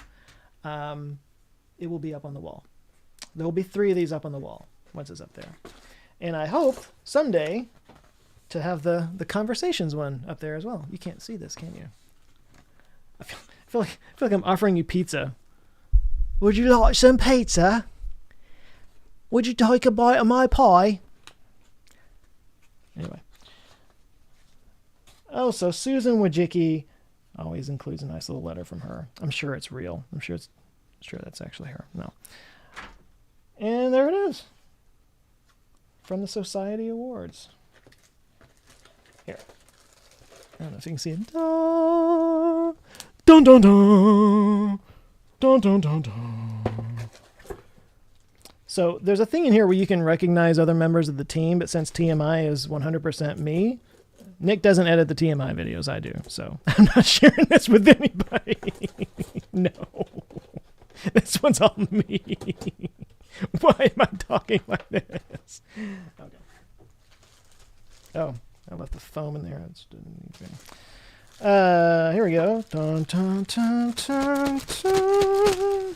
it will be up on the wall. There will be 3 of these up on the wall once it's up there. And I hope someday to have the conversations one up there as well. You can't see this, can you? I feel like I'm offering you pizza. Would you like some pizza? Would you take a bite of my pie? Anyway. Oh, so Susan Wojcicki always includes a nice little letter from her. I'm sure it's real. I'm sure that's actually her. No. And there it is. From the Society Awards. Here. I don't know if you can see it. Dun, dun, dun. Dun, dun, dun, dun. So there's a thing in here where you can recognize other members of the team, but since TMI is 100% me, Nick doesn't edit the TMI videos, I do, so I'm not sharing this with anybody. No. This one's all me. Why am I talking like this? Okay. Oh, I left the foam in there. I just didn't need to. Here we go. Dun, dun, dun, dun, dun.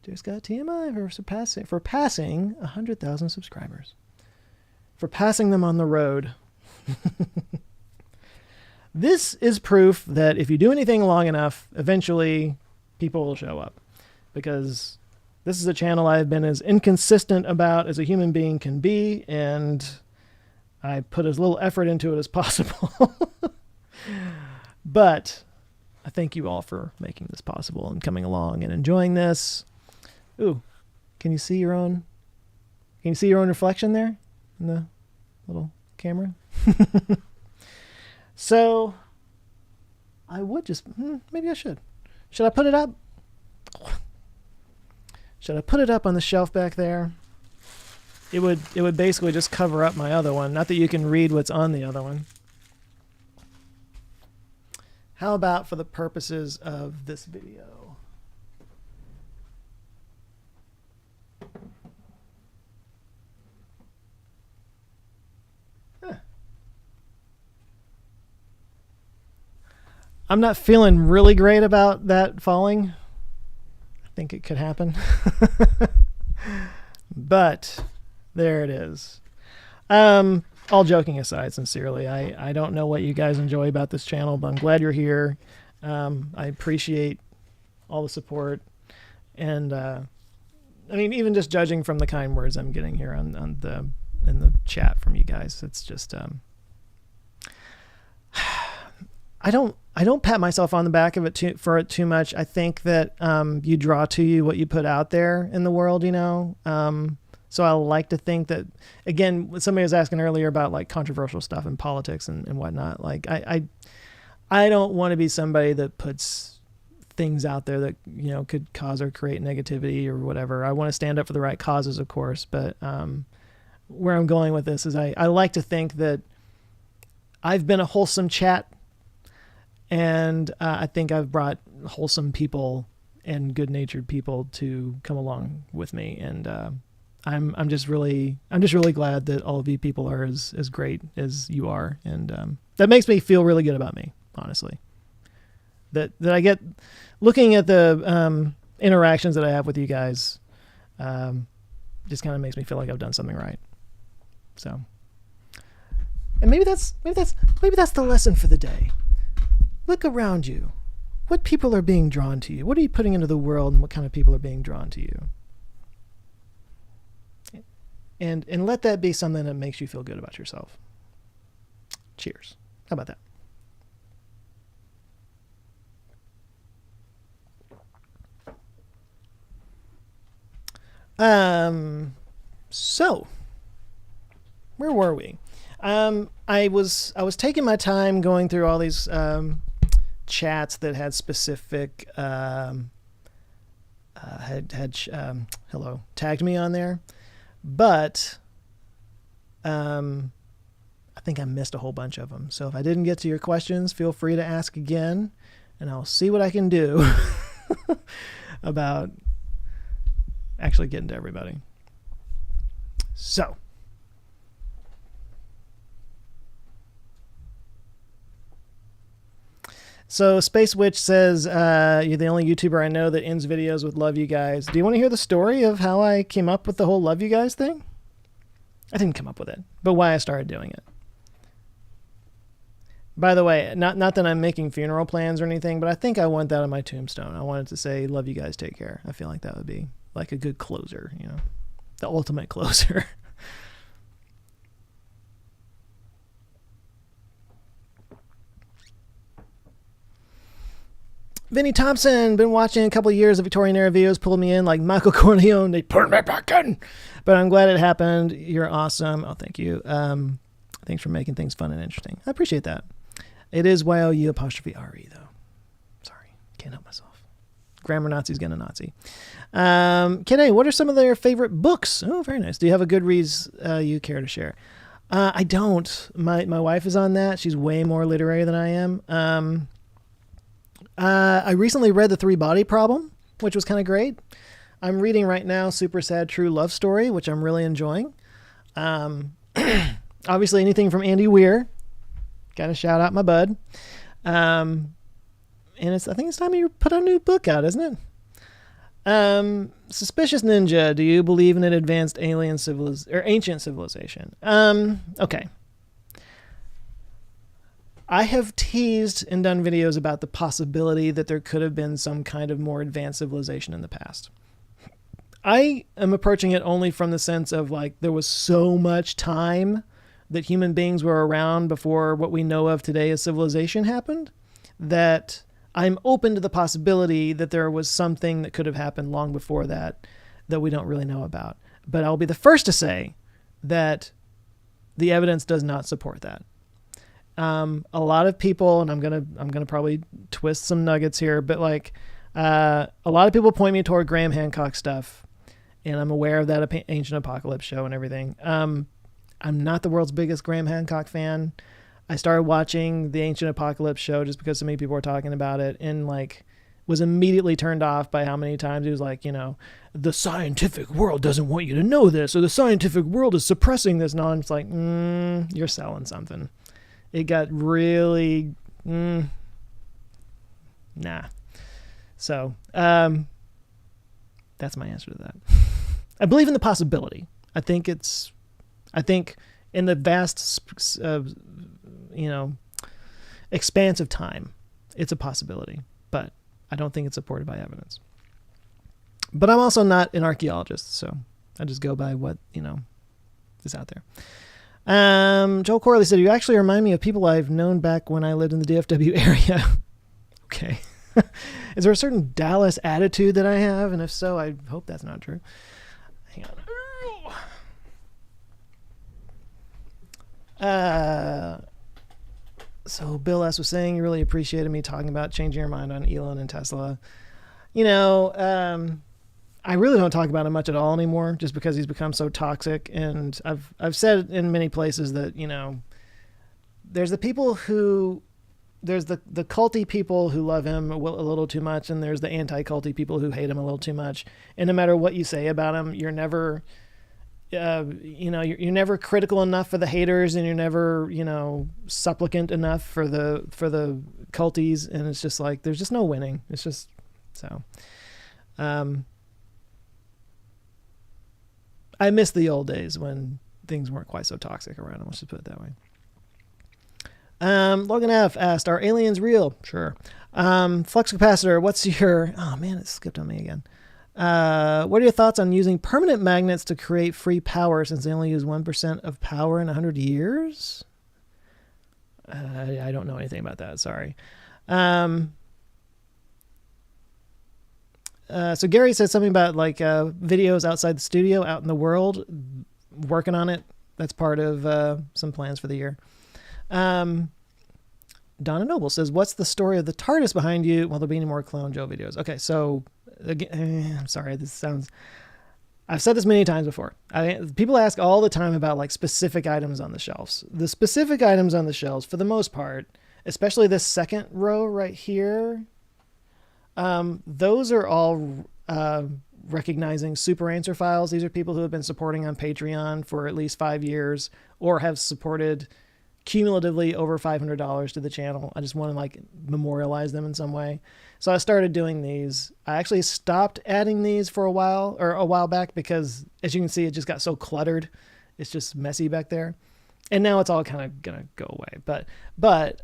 Just got TMI for passing 100,000 subscribers. For passing them on the road. This is proof that if you do anything long enough, eventually people will show up. Because this is a channel I've been as inconsistent about as a human being can be, and I put as little effort into it as possible. But I thank you all for making this possible and coming along and enjoying this. Ooh, can you see your own reflection there in the little camera? So I would just, maybe I should. Should I put it up? Should I put it up on the shelf back there? It would basically just cover up my other one. Not that you can read what's on the other one. How about for the purposes of this video? I'm not feeling really great about that falling. I think it could happen. But there it is. All joking aside, sincerely, I don't know what you guys enjoy about this channel, but I'm glad you're here. I appreciate all the support. And I mean, even just judging from the kind words I'm getting here in the chat from you guys, it's just I don't pat myself on the back of it for it too much. I think that you draw to you what you put out there in the world, you know. So I like to think that, again, somebody was asking earlier about like controversial stuff in politics and whatnot. Like I don't want to be somebody that puts things out there that, you know, could cause or create negativity or whatever. I want to stand up for the right causes, of course, but where I'm going with this is I like to think that I've been a wholesome chat, and I think I've brought wholesome people and good-natured people to come along with me, and I'm just really glad that all of you people are as great as you are, and that makes me feel really good about me, honestly. That I get looking at the interactions that I have with you guys, just kind of makes me feel like I've done something right. So, and maybe that's the lesson for the day. Look around you. What people are being drawn to you? What are you putting into the world, and what kind of people are being drawn to you? And let that be something that makes you feel good about yourself. Cheers. How about that? So where were we? I was taking my time going through all these chats that had specific tagged me on there, but I think I missed a whole bunch of them. So if I didn't get to your questions, feel free to ask again, and I'll see what I can do about actually getting to everybody. So Space Witch says, you're the only YouTuber I know that ends videos with love you guys. Do you want to hear the story of how I came up with the whole love you guys thing? I didn't come up with it, but why I started doing it. By the way, not that I'm making funeral plans or anything, but I think I want that on my tombstone. I wanted to say, love you guys, take care. I feel like that would be like a good closer, you know, the ultimate closer. Vinny Thompson, been watching a couple of years of Victorian era videos, pulled me in like Michael Corleone. They put me back in. But I'm glad it happened. You're awesome. Oh, thank you. Thanks for making things fun and interesting. I appreciate that. It is YOU_RE though. Sorry, can't help myself. Grammar Nazi's gonna Nazi. Kenny, what are some of their favorite books? Oh, very nice. Do you have a Goodreads you care to share? I don't. My wife is on that. She's way more literary than I am. I recently read The Three Body Problem, which was kind of great. I'm reading right now Super Sad True Love Story, which I'm really enjoying. Obviously anything from Andy Weir. Got to shout out my bud. And I think it's time you put a new book out, isn't it? Suspicious Ninja, do you believe in an advanced alien ancient civilization? Okay. I have teased and done videos about the possibility that there could have been some kind of more advanced civilization in the past. I am approaching it only from the sense of like there was so much time that human beings were around before what we know of today as civilization happened, that I'm open to the possibility that there was something that could have happened long before that we don't really know about. But I'll be the first to say that the evidence does not support that. A lot of people, and I'm gonna probably twist some nuggets here, but like a lot of people point me toward Graham Hancock stuff, and I'm aware of that Ancient Apocalypse show and everything. I'm not the world's biggest Graham Hancock fan. I started watching the Ancient Apocalypse show just because so many people were talking about it, and like was immediately turned off by how many times he was like, you know, the scientific world doesn't want you to know this, or the scientific world is suppressing this. And I'm just like, you're selling something. It got really, nah. So, that's my answer to that. I believe in the possibility. I think in the vast, expanse of time, it's a possibility, but I don't think it's supported by evidence. But I'm also not an archaeologist, so I just go by what, is out there. Joel Corley said, you actually remind me of people I've known back when I lived in the DFW area. Okay. Is there a certain Dallas attitude that I have? And if so, I hope that's not true. Hang on. So Bill S. was saying, you really appreciated me talking about changing your mind on Elon and Tesla. I really don't talk about him much at all anymore, just because he's become so toxic. And I've said in many places that, there's the people who, there's the culty people who love him a little too much, and there's the anti-culty people who hate him a little too much. And no matter what you say about him, you're never, you're never critical enough for the haters, and you're never, supplicant enough for the culties. And it's just like, there's just no winning. It's just so. I miss the old days when things weren't quite so toxic around him. Let's just put it that way. Logan F asked, are aliens real? Sure. Flux capacitor, what's your, oh man, it skipped on me again. What are your thoughts on using permanent magnets to create free power, since they only use 1% of power in 100 years? I don't know anything about that. Sorry. So Gary said something about videos outside the studio, out in the world, working on it. That's part of some plans for the year. Donna Noble says, what's the story of the TARDIS behind you? Will there be any more Clone Joe videos? Okay, so again, I'm sorry, I've said this many times before. People ask all the time about specific items on the shelves. The specific items on the shelves, for the most part, especially this second row right here, those are all recognizing super answer files. These are people who have been supporting on Patreon for at least 5 years, or have supported cumulatively over $500 to the channel. I just want to memorialize them in some way. So I started doing these. I actually stopped adding these for a while back, because as you can see, it just got so cluttered. It's just messy back there. And now it's all kind of going to go away. But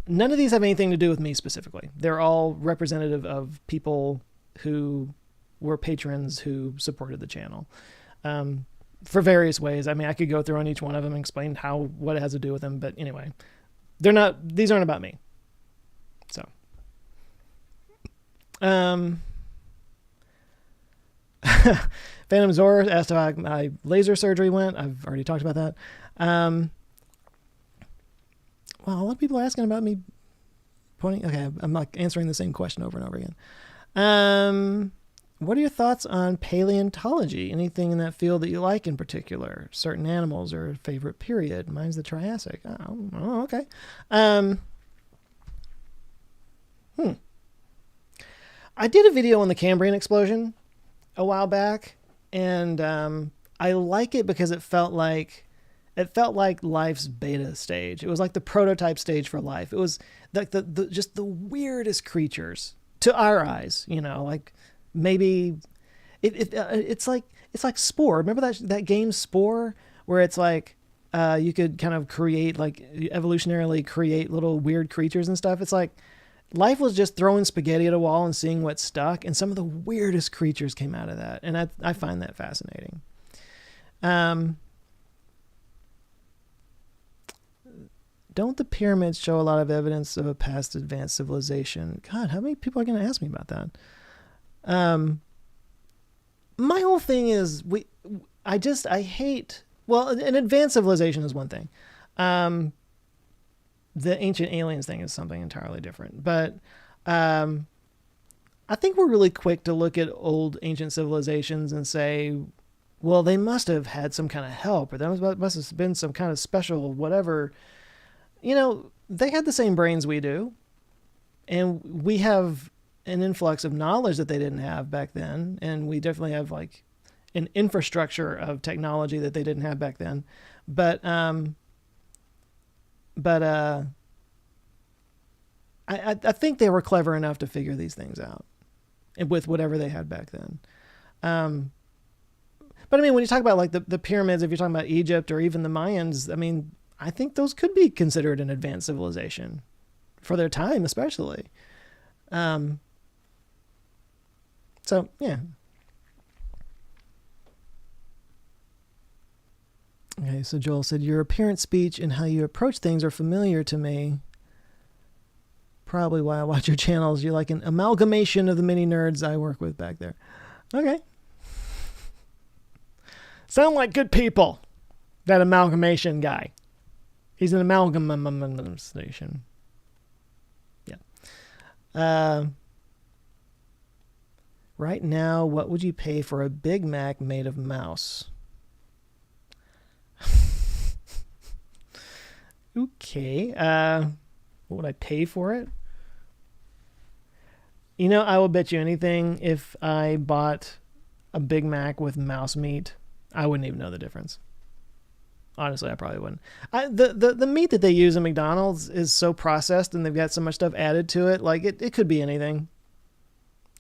none of these have anything to do with me specifically. They're all representative of people who were patrons who supported the channel. For various ways. I mean, I could go through on each one of them and explain what it has to do with them. But anyway, these aren't about me. So, Phantom Zor asked how my laser surgery went. I've already talked about that. Well, a lot of people are asking about me pointing. Okay. I'm answering the same question over and over again. What are your thoughts on paleontology? Anything in that field that you like in particular? Certain animals or a favorite period? Mine's the Triassic. Oh, okay. I did a video on the Cambrian explosion a while back, and I like it because it felt like life's beta stage. It was like the prototype stage for life. It was like just the weirdest creatures to our eyes, maybe it's like Spore. Remember that game Spore, where it's you could kind of create, evolutionarily create little weird creatures and stuff. It's like life was just throwing spaghetti at a wall and seeing what stuck, and some of the weirdest creatures came out of that. And I find that fascinating. Don't the pyramids show a lot of evidence of a past advanced civilization? God, how many people are going to ask me about that? My whole thing is I hate, well, an advanced civilization is one thing. The ancient aliens thing is something entirely different, but, I think we're really quick to look at old ancient civilizations and say, well, they must have had some kind of help, or there must have been some kind of special whatever. They had the same brains we do, and we have an influx of knowledge that they didn't have back then. And we definitely have an infrastructure of technology that they didn't have back then. But I think they were clever enough to figure these things out with whatever they had back then. But I mean, when you talk about the pyramids, if you're talking about Egypt or even the Mayans, I mean, I think those could be considered an advanced civilization for their time, especially. So, yeah. Okay, so Joel said, your appearance, speech, and how you approach things are familiar to me. Probably why I watch your channels. You're like an amalgamation of the many nerds I work with back there. Okay. Sound like good people. That amalgamation guy. He's an amalgamation. Yeah. Right now, what would you pay for a Big Mac made of mouse? Okay. What would I pay for it? You know, I will bet you anything if I bought a Big Mac with mouse meat, I wouldn't even know the difference. Honestly, I probably wouldn't. The meat that they use in McDonald's is so processed and they've got so much stuff added to it. Like it could be anything.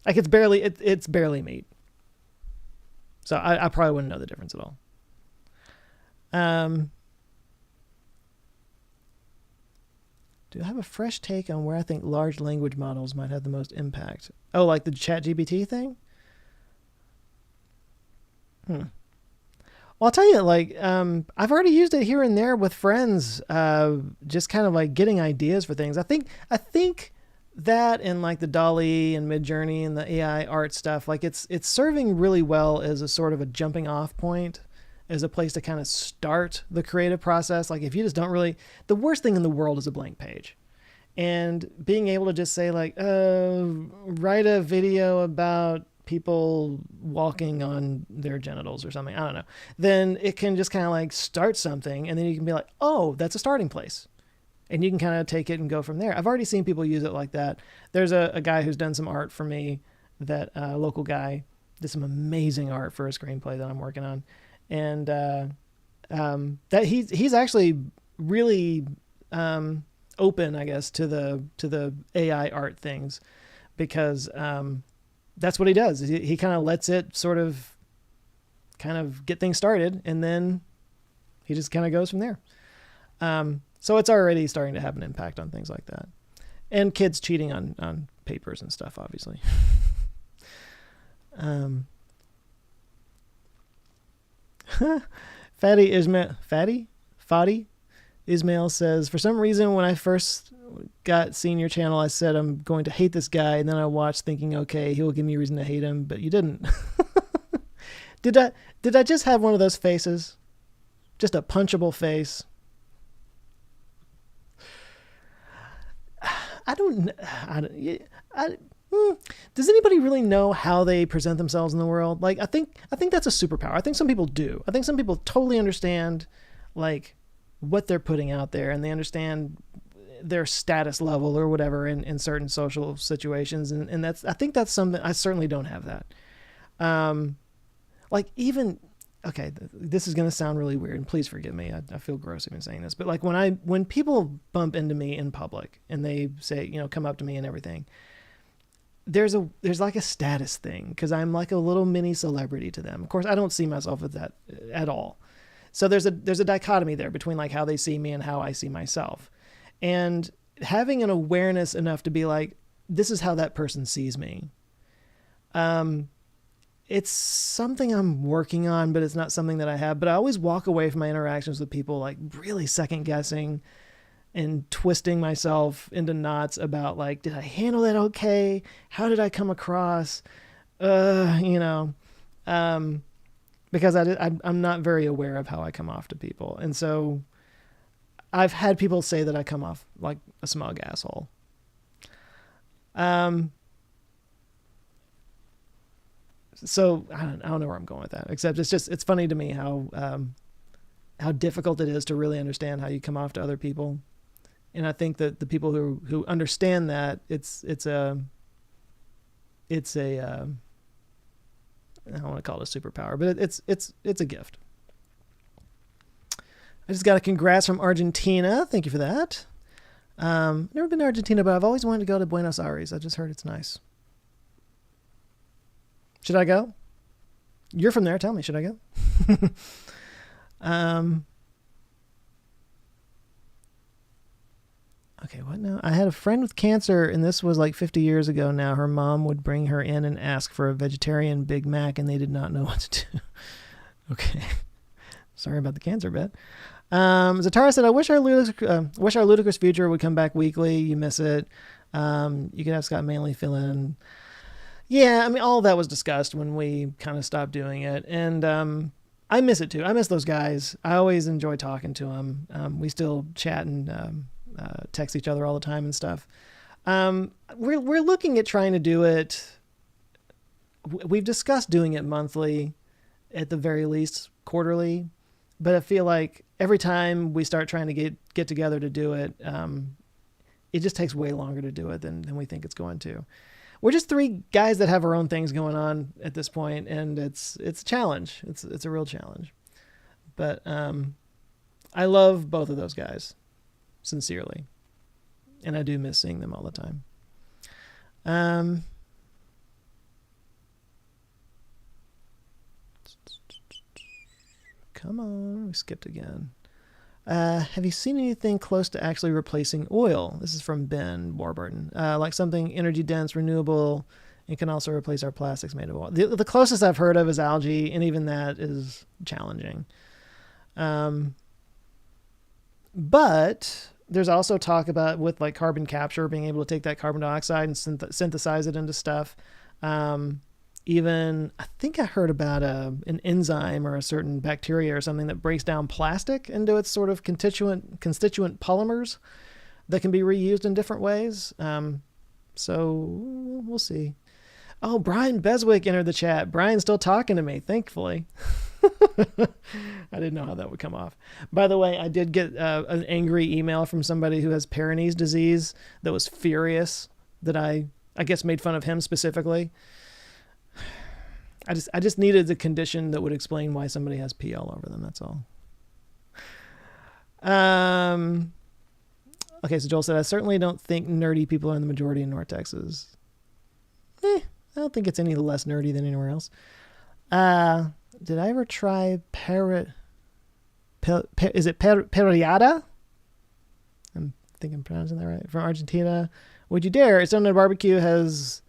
Like it's barely meat. So I probably wouldn't know the difference at all. Do I have a fresh take on where I think large language models might have the most impact? Oh, like the ChatGPT thing? Well, I'll tell you, like, I've already used it here and there with friends, just kind of like getting ideas for things. I think that and like the DALL-E and Midjourney and the AI art stuff, like it's serving really well as a sort of a jumping off point, as a place to kind of start the creative process. Like if you just don't really, the worst thing in the world is a blank page. And being able to just say like, write a video about people walking on their genitals or something, I don't know, then it can just kind of like start something. And then you can be like, oh, that's a starting place. And you can kind of take it and go from there. I've already seen people use it like that. There's a guy who's done some art for me, that local guy did some amazing art for a screenplay that I'm working on. And that he's actually really open, I guess, to the AI art things, because that's what he does. He kind of lets it sort of kind of get things started, and then he just kind of goes from there. So it's already starting to have an impact on things like that, and kids cheating on papers and stuff, obviously. Fadi Ismail says, for some reason when I first seen your channel, I said I'm going to hate this guy, and then I watched thinking, okay, he'll give me a reason to hate him, but you didn't. Did I just have one of those faces? Just a punchable face? Does anybody really know how they present themselves in the world? Like, I think that's a superpower. I think some people do. I think some people totally understand, like, what they're putting out there, and they understand their status level or whatever in certain social situations. And I think that's something, I certainly don't have that. Like even, okay, this is going to sound really weird, and please forgive me. I feel gross even saying this, but like when people bump into me in public and they say, you know, come up to me and everything, there's like a status thing, because I'm like a little mini celebrity to them. Of course, I don't see myself as that at all. So there's a dichotomy there between like how they see me and how I see myself. And having an awareness enough to be like, this is how that person sees me. It's something I'm working on, but it's not something that I have. But I always walk away from my interactions with people like really second guessing and twisting myself into knots about like, did I handle that okay? How did I come across? Because I'm not very aware of how I come off to people. And so I've had people say that I come off like a smug asshole. So I don't know where I'm going with that, except it's funny to me how difficult it is to really understand how you come off to other people. And I think that the people who understand that it's a I don't want to call it a superpower, but it's a gift. I just got a congrats from Argentina. Thank you for that. Never been to Argentina, but I've always wanted to go to Buenos Aires. I just heard it's nice. Should I go? You're from there. Tell me, should I go? Okay, what now? I had a friend with cancer, and this was like 50 years ago now. Her mom would bring her in and ask for a vegetarian Big Mac, and they did not know what to do. Okay. Sorry about the cancer bit. Zatara said, I wish our Ludicrous future would come back weekly. You miss it. You could have Scott Manley fill in. Yeah, I mean, all of that was discussed when we kind of stopped doing it. And I miss it too. I miss those guys. I always enjoy talking to them. We still chat and text each other all the time and stuff. We're looking at trying to do it. We've discussed doing it monthly, at the very least quarterly, but I feel like every time we start trying to get together to do it, it just takes way longer to do it than we think it's going to. We're just three guys that have our own things going on at this point, and it's a challenge. It's a real challenge. But I love both of those guys, sincerely, and I do miss seeing them all the time. Come on, we skipped again. Have you seen anything close to actually replacing oil? This is from Ben Warburton. Like something energy dense, renewable, and can also replace our plastics made of oil. The closest I've heard of is algae, and even that is challenging. But there's also talk about with like carbon capture, being able to take that carbon dioxide and synthesize it into stuff. Even I think I heard about an enzyme or a certain bacteria or something that breaks down plastic into its sort of constituent polymers that can be reused in different ways. So we'll see. Oh, Brian Beswick entered the chat. Brian's still talking to me, thankfully. I didn't know how that would come off. By the way, I did get an angry email from somebody who has Peyronie's disease that was furious that I guess made fun of him specifically. I just needed the condition that would explain why somebody has pee all over them. That's all. Okay, so Joel said, I certainly don't think nerdy people are in the majority in North Texas. I don't think it's any less nerdy than anywhere else. Did I ever try is it perriada? I think I'm pronouncing that right. From Argentina. Would you dare? It's on a barbecue, has...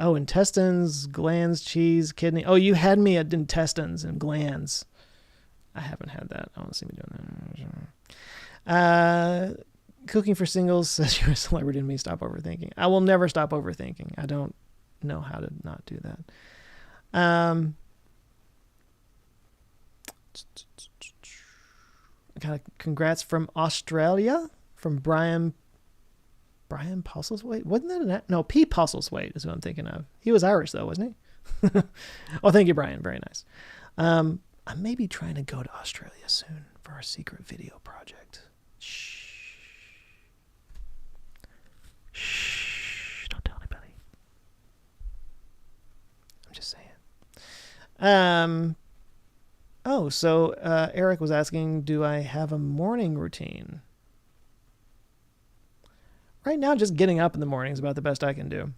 Oh, intestines, glands, cheese, kidney. Oh, you had me at intestines and glands. I haven't had that. I want to see me doing that. Cooking for singles says you're a celebrity and me. Stop overthinking. I will never stop overthinking. I don't know how to not do that. Got a congrats from Australia from Brian Postlethwaite? Wasn't that no, P. Postlethwaite is who I'm thinking of. He was Irish though, wasn't he? Oh, thank you, Brian. Very nice. I may be trying to go to Australia soon for our secret video project. Shh. Don't tell anybody. I'm just saying. So Eric was asking, do I have a morning routine? Right now, just getting up in the morning is about the best I can do.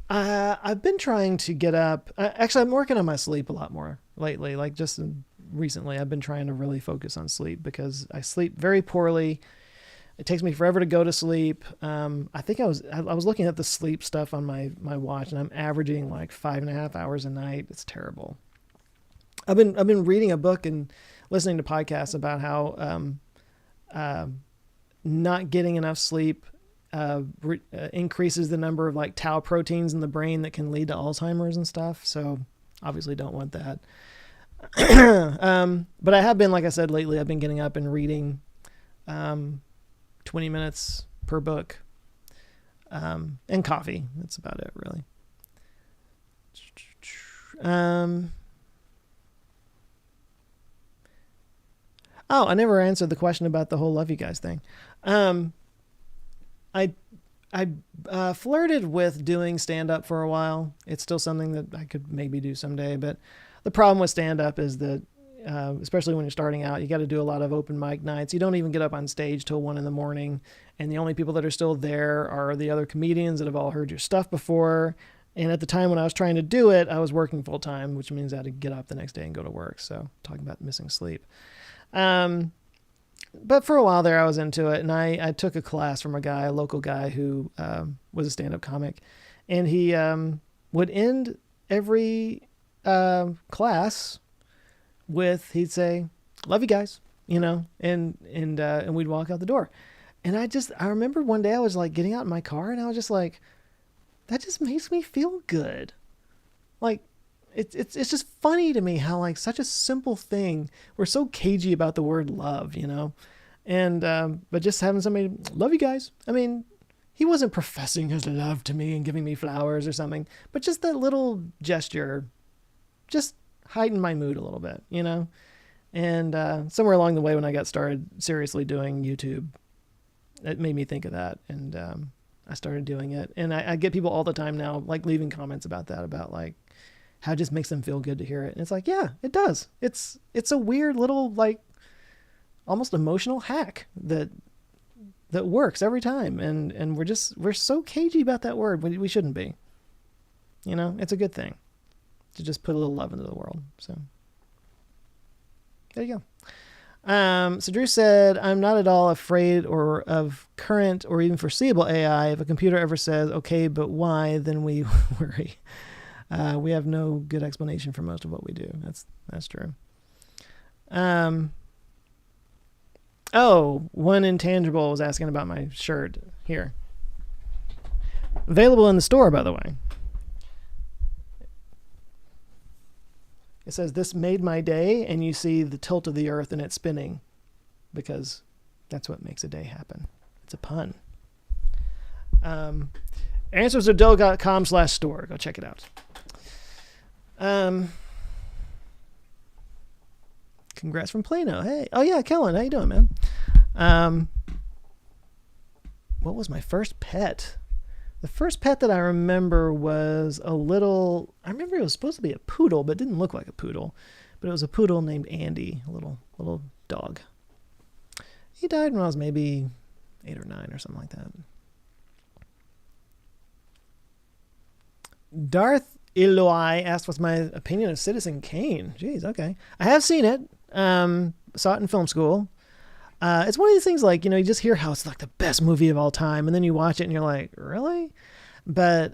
I've been trying to get up. Actually, I'm working on my sleep a lot more lately. Like just recently, I've been trying to really focus on sleep because I sleep very poorly. It takes me forever to go to sleep. I think I was looking at the sleep stuff on my watch, and I'm averaging like 5.5 hours a night. It's terrible. I've been reading a book and listening to podcasts about how not getting enough sleep increases the number of like tau proteins in the brain that can lead to Alzheimer's and stuff. So obviously don't want that. But I have been, like I said, lately, I've been getting up and reading 20 minutes per book and coffee. That's about it, really. Oh, I never answered the question about the whole love you guys thing. I flirted with doing stand-up for a while. It's still something that I could maybe do someday, but the problem with stand-up is that, especially when you're starting out, you got to do a lot of open mic nights. You don't even get up on stage till 1 a.m, and the only people that are still there are the other comedians that have all heard your stuff before. And at the time when I was trying to do it, I was working full-time, which means I had to get up the next day and go to work. So talking about missing sleep. But for a while there, I was into it, and I took a class from a local guy who was a stand-up comic, and he would end every class he'd say, "Love you guys," and we'd walk out the door. And I remember one day I was like getting out in my car and I was just like, that just makes me feel good. Like, it's just funny to me how like such a simple thing, we're so cagey about the word love, and but just having somebody love you guys. I mean, he wasn't professing his love to me and giving me flowers or something, but just that little gesture just heightened my mood a little bit, and somewhere along the way when I got started seriously doing YouTube, it made me think of that, and I started doing it. And I get people all the time now like leaving comments about that, about like how it just makes them feel good to hear it. And it's like, yeah, it does. It's a weird little like almost emotional hack that works every time. And we're so cagey about that word. We shouldn't be. It's a good thing to just put a little love into the world. So there you go. So Drew said, I'm not at all afraid of current or even foreseeable AI. If a computer ever says, okay, but why, then we worry. We have no good explanation for most of what we do. That's true. One Intangible was asking about my shirt here. Available in the store, by the way. It says, this made my day, and you see the tilt of the earth and it's spinning, because that's what makes a day happen. It's a pun. answersodell.com/store. Go check it out. Congrats from Plano. Hey. Oh yeah, Kellen, how you doing, man? What was my first pet? The first pet that I remember was I remember it was supposed to be a poodle, but it didn't look like a poodle. But it was a poodle named Andy, a little dog. He died when I was maybe 8 or 9 or something like that. Darth Eloi asked what's my opinion of Citizen Kane. Jeez, okay. I have seen it. Saw it in film school. It's one of these things like, you just hear how it's like the best movie of all time, and then you watch it and you're like, really? But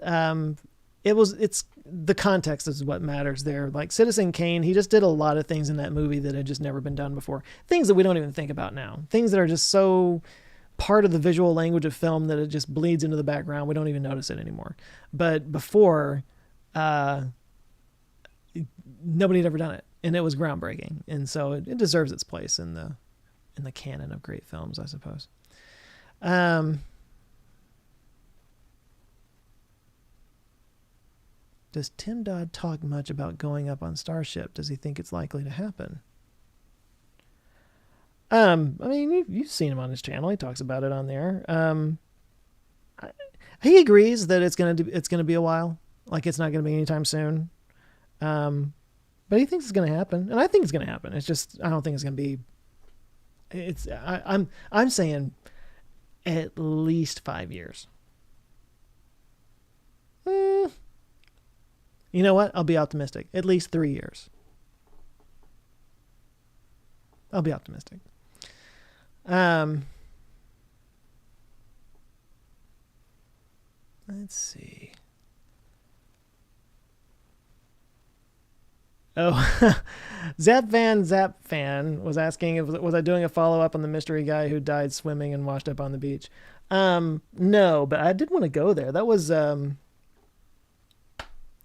it's the context is what matters there. Like Citizen Kane, he just did a lot of things in that movie that had just never been done before. Things that we don't even think about now. Things that are just so part of the visual language of film that it just bleeds into the background. We don't even notice it anymore. But before, nobody had ever done it, and it was groundbreaking. And so it deserves its place in the canon of great films, I suppose. Does Tim Dodd talk much about going up on Starship? Does he think it's likely to happen? I mean, you've seen him on his channel. He talks about it on there. He agrees that it's gonna be a while. Like it's not gonna be anytime soon. But he thinks it's gonna happen, and I think it's gonna happen. It's just I don't think it's gonna be. I'm saying at least 5 years. You know what? I'll be optimistic. At least 3 years. I'll be optimistic. Let's see. Oh, Zap Fan was asking was I doing a follow-up on the mystery guy who died swimming and washed up on the beach. No, but I did want to go there. That was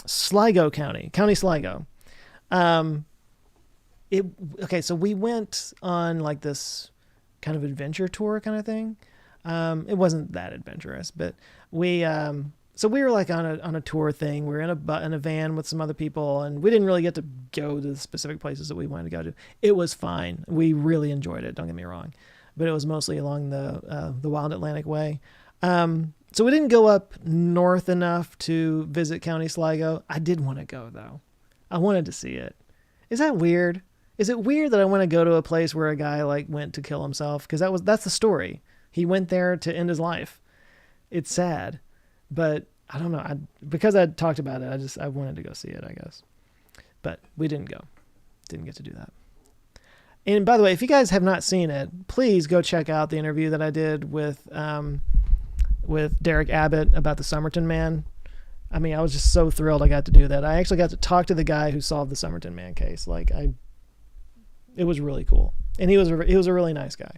Sligo County Sligo. So we went on like this kind of adventure tour kind of thing. It wasn't that adventurous, but we were like on a tour thing. We were in a van with some other people, and we didn't really get to go to the specific places that we wanted to go to. It was fine. We really enjoyed it. Don't get me wrong, but it was mostly along the Wild Atlantic Way. So we didn't go up north enough to visit County Sligo. I did want to go though. I wanted to see it. Is that weird? Is it weird that I want to go to a place where a guy like went to kill himself? Because that's the story. He went there to end his life. It's sad, but I don't know. Because I talked about it, I wanted to go see it, I guess. But we didn't go. Didn't get to do that. And by the way, if you guys have not seen it, please go check out the interview that I did with Derek Abbott about the Somerton Man. I mean, I was just so thrilled I got to do that. I actually got to talk to the guy who solved the Somerton Man case. It was really cool, and he was a really nice guy.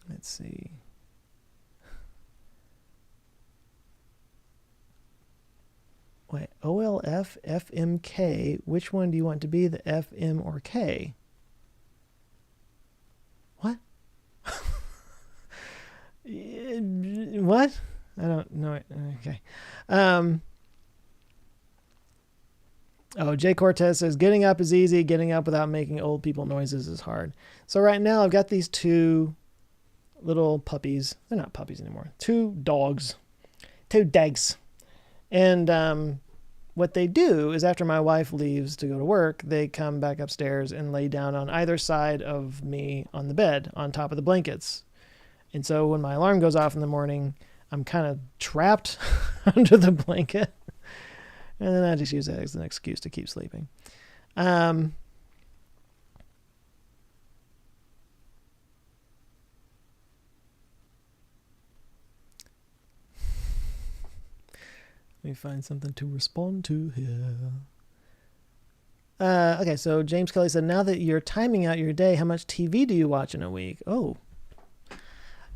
Let's see. Wait, OLF, FMK. Which one do you want to be, the F, M, or K? What? What? I don't know. Okay. Jay Cortez says, getting up is easy. Getting up without making old people noises is hard. So right now I've got these two little puppies. They're not puppies anymore. Two dogs. And what they do is after my wife leaves to go to work, they come back upstairs and lay down on either side of me on the bed on top of the blankets. And so when my alarm goes off in the morning, I'm kind of trapped under the blanket. And then I just use that as an excuse to keep sleeping. Let me find something to respond to here. Okay, so James Kelly said, now that you're timing out your day, how much TV do you watch in a week? Oh.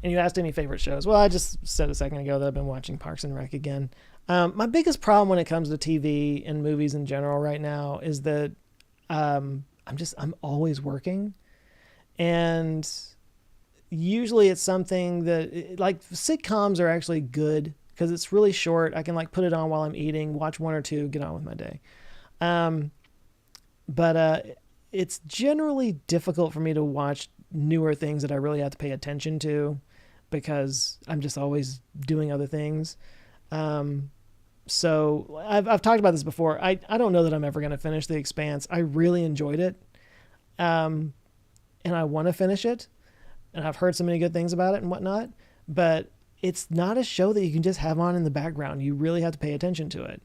And you asked any favorite shows. Well, I just said a second ago that I've been watching Parks and Rec again. My biggest problem when it comes to TV and movies in general right now is that I'm always working. And usually it's something that, like, sitcoms are actually good because it's really short. I can put it on while I'm eating, watch one or two, get on with my day. But it's generally difficult for me to watch newer things that I really have to pay attention to because I'm just always doing other things. So I've talked about this before. I don't know that I'm ever going to finish The Expanse. I really enjoyed it. And I want to finish it. And I've heard so many good things about it and whatnot, but it's not a show that you can just have on in the background. You really have to pay attention to it.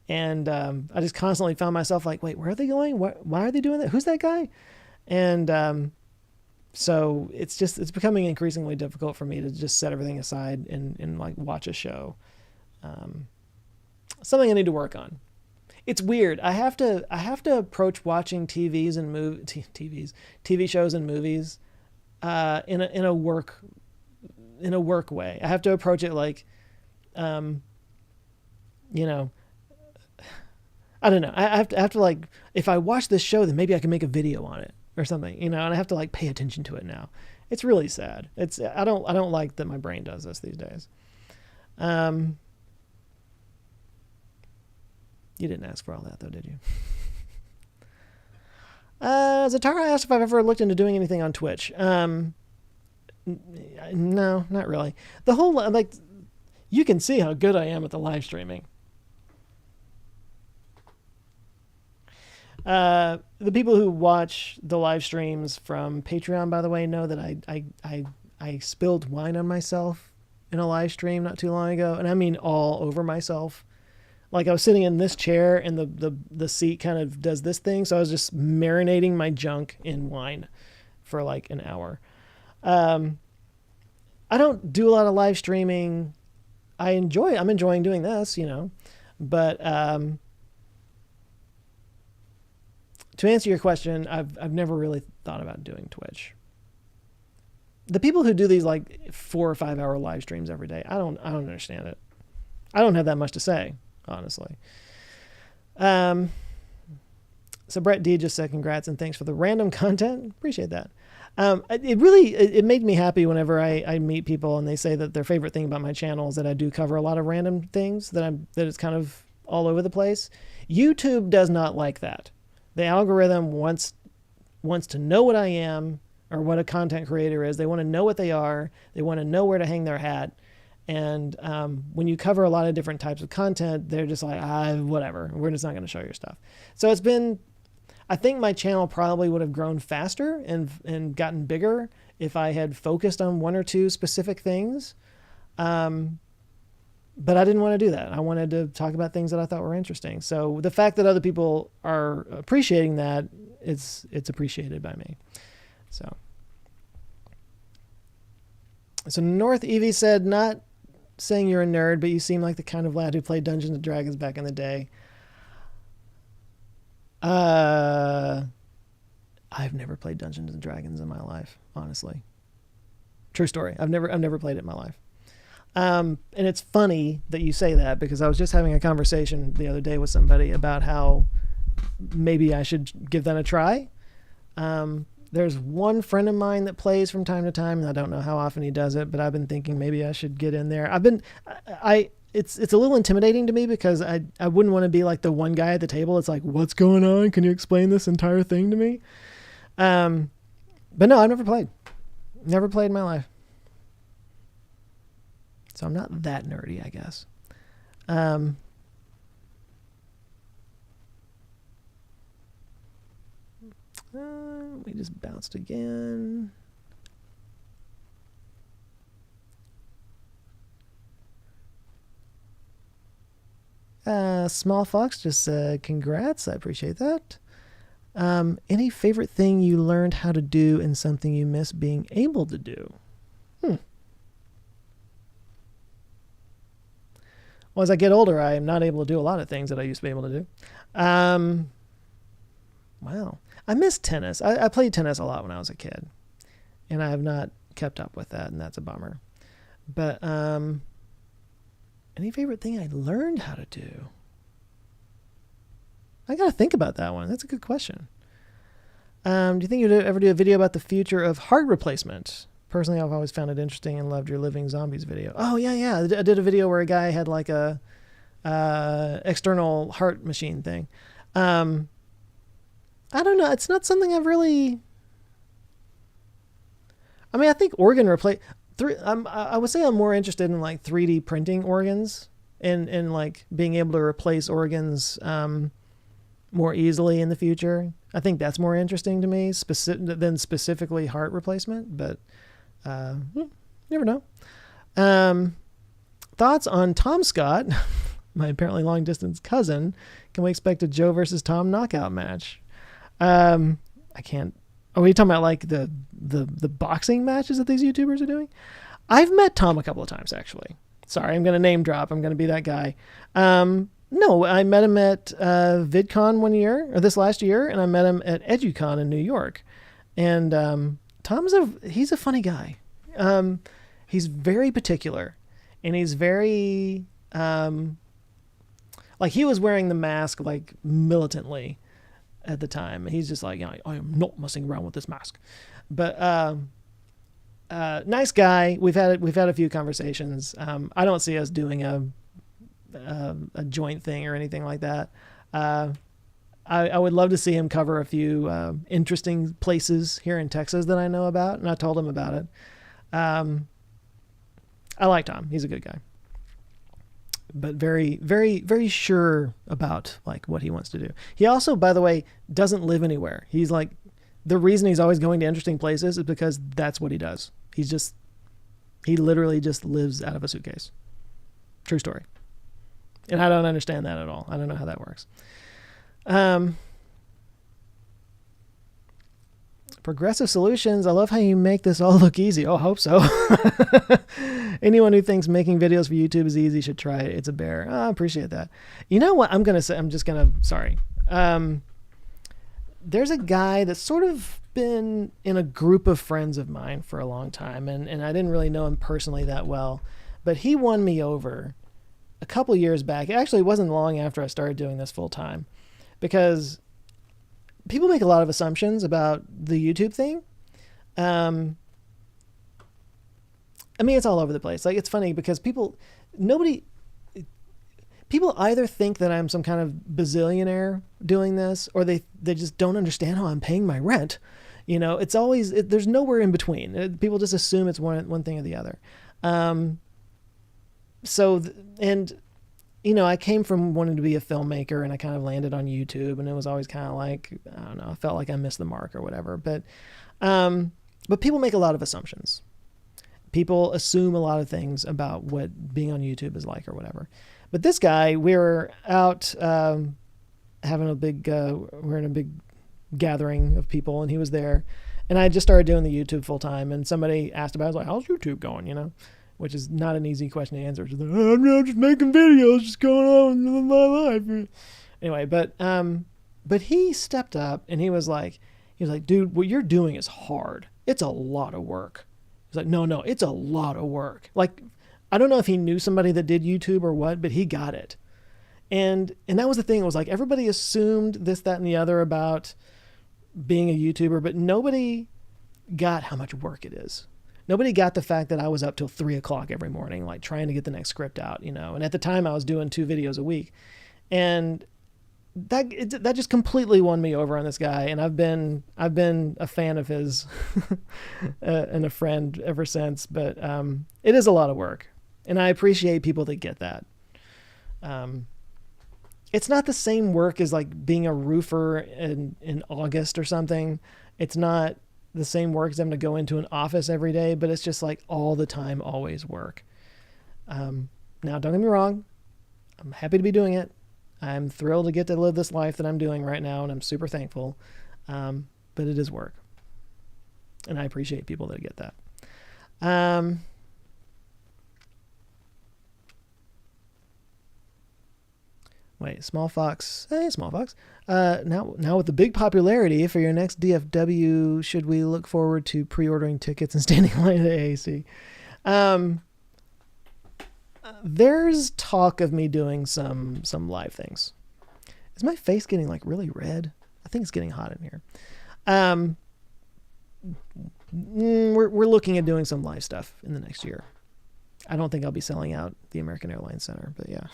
And I just constantly found myself like, wait, where are they going? Why are they doing that? Who's that guy? And so it's becoming increasingly difficult for me to just set everything aside and watch a show. Something I need to work on. It's weird. I have to approach watching TV shows and movies in a work way. I have to approach it like, I don't know. I have to if I watch this show, then maybe I can make a video on it or something, and I have to pay attention to it now. It's really sad. I don't like that my brain does this these days. You didn't ask for all that though, did you? Zatara asked if I've ever looked into doing anything on Twitch. No, not really. The whole, you can see how good I am at the live streaming. The people who watch the live streams from Patreon, by the way, know that I spilled wine on myself in a live stream not too long ago. And I mean all over myself. I was sitting in this chair and the seat kind of does this thing. So I was just marinating my junk in wine for an hour. I don't do a lot of live streaming. I'm enjoying doing this, but, to answer your question, I've never really thought about doing Twitch. The people who do these 4 or 5 hour live streams every day, I don't understand it. I don't have that much to say, honestly. So Brett D just said congrats and thanks for the random content. Appreciate that. It made me happy whenever I meet people and they say that their favorite thing about my channel is that I do cover a lot of random things, that it's kind of all over the place. YouTube does not like that. The algorithm wants to know what I am or what a content creator is. They want to know what they are. They want to know where to hang their hat. And when you cover a lot of different types of content, they're just like, whatever. We're just not going to show your stuff. So I think my channel probably would have grown faster and gotten bigger if I had focused on one or two specific things. But I didn't want to do that. I wanted to talk about things that I thought were interesting. So the fact that other people are appreciating that, it's appreciated by me. So So North Evie said, not saying you're a nerd, but you seem like the kind of lad who played Dungeons and Dragons back in the day. I've never played Dungeons and Dragons in my life, honestly. True story. I've never played it in my life. And it's funny that you say that, because I was just having a conversation the other day with somebody about how maybe I should give that a try. There's one friend of mine that plays from time to time, and I don't know how often he does it, but I've been thinking maybe I should get in there. It's a little intimidating to me, because I wouldn't want to be like the one guy at the table. It's like, what's going on? Can you explain this entire thing to me? But no, I've never played in my life. So I'm not that nerdy, I guess. We just bounced again. Small Fox just said, congrats. I appreciate that. Any favorite thing you learned how to do and something you miss being able to do? Well, as I get older, I am not able to do a lot of things that I used to be able to do. Wow. I miss tennis. I played tennis a lot when I was a kid, and I have not kept up with that, and that's a bummer. But any favorite thing I learned how to do? I got to think about that one. That's a good question. Do you think you'd ever do a video about the future of heart replacement? Personally, I've always found it interesting and loved your Living Zombies video. Oh, yeah. I did a video where a guy had like a external heart machine thing. I don't know. It's not something I've really... I mean, I think organ replace... I would say I'm more interested in like 3D printing organs and like being able to replace organs more easily in the future. I think that's more interesting to me than specifically heart replacement, but never know. Thoughts on Tom Scott, my apparently long distance cousin. Can we expect a Joe versus Tom knockout match? I can't. Are we talking about like the boxing matches that these YouTubers are doing? I've met Tom a couple of times, actually. Sorry, I'm going to name drop. I'm going to be that guy. No, I met him at VidCon this last year, and I met him at EduCon in New York. And he's a funny guy. He's very particular, and he's very like he was wearing the mask like militantly at the time. He's just like, I am not messing around with this mask. But nice guy. We've had a few conversations. I don't see us doing a joint thing or anything like that. I would love to see him cover a few interesting places here in Texas that I know about, and I told him about it. I like Tom. He's a good guy, but very, very, very sure about like what he wants to do. He also, by the way, doesn't live anywhere. He's like, the reason he's always going to interesting places is because that's what he does. He literally just lives out of a suitcase. True story. And I don't understand that at all. I don't know how that works. Progressive Solutions. I love how you make this all look easy. Oh, I hope so. Anyone who thinks making videos for YouTube is easy should try it. It's a bear. Oh, I appreciate that. You know what I'm going to say? Sorry. There's a guy that's sort of been in a group of friends of mine for a long time, and I didn't really know him personally that well, but he won me over a couple years back. Actually, it wasn't long after I started doing this full time, because people make a lot of assumptions about the YouTube thing. I mean, it's all over the place. Like, it's funny because people either think that I'm some kind of bazillionaire doing this, or they just don't understand how I'm paying my rent. You know, it's always, there's nowhere in between. People just assume it's one thing or the other. You know, I came from wanting to be a filmmaker, and I kind of landed on YouTube, and it was always kind of like, I don't know, I felt like I missed the mark or whatever. But people make a lot of assumptions. People assume a lot of things about what being on YouTube is like or whatever. But this guy, we were out we're in a big gathering of people, and he was there, And I just started doing the YouTube full time, and somebody asked about it. I was like, how's YouTube going, you know? Which is not an easy question to answer. Just like, oh, I'm just making videos, just going on with my life. Anyway, but he stepped up and he was like, dude, what you're doing is hard. It's a lot of work. He's like, no, it's a lot of work. Like, I don't know if he knew somebody that did YouTube or what, but he got it. And that was the thing. It was like everybody assumed this, that, and the other about being a YouTuber, but nobody got how much work it is. Nobody got the fact that I was up till 3:00 every morning, like trying to get the next script out, you know. And at the time I was doing 2 videos a week, and that just completely won me over on this guy. And I've been a fan of his and a friend ever since, but it is a lot of work, and I appreciate people that get that. It's not the same work as like being a roofer in August or something. It's not the same work as having to go into an office every day, but it's just like all the time, always work. Now, don't get me wrong. I'm happy to be doing it. I'm thrilled to get to live this life that I'm doing right now, and I'm super thankful. But it is work. And I appreciate people that get that. Wait, Small Fox. Hey, Small Fox. Now with the big popularity for your next DFW, should we look forward to pre-ordering tickets and standing in line at the AAC? There's talk of me doing some live things. Is my face getting like really red? I think it's getting hot in here. We're looking at doing some live stuff in the next year. I don't think I'll be selling out the American Airlines Center, but yeah.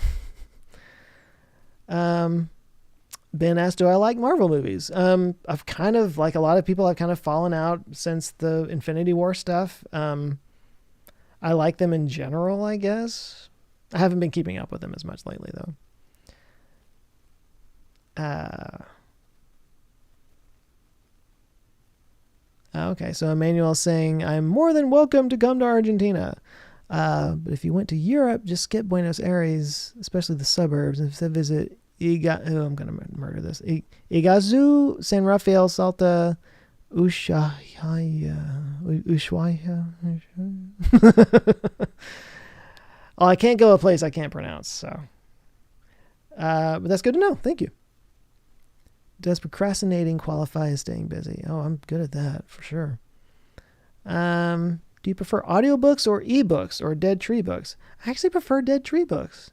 Ben asked, do I like Marvel movies? I've kind of, like a lot of people, I've kind of fallen out since the Infinity War stuff. I like them in general, I guess. I haven't been keeping up with them as much lately, though. Okay, so Emmanuel's saying, I'm more than welcome to come to Argentina. But if you went to Europe, just skip Buenos Aires, especially the suburbs, and instead visit I'm going to murder this. Iguazu, San Rafael, Salta, Ushuaia. Well, I can't go a place I can't pronounce, so. But that's good to know. Thank you. Does procrastinating qualify as staying busy? Oh, I'm good at that, for sure. Do you prefer audiobooks or ebooks or dead tree books? I actually prefer dead tree books.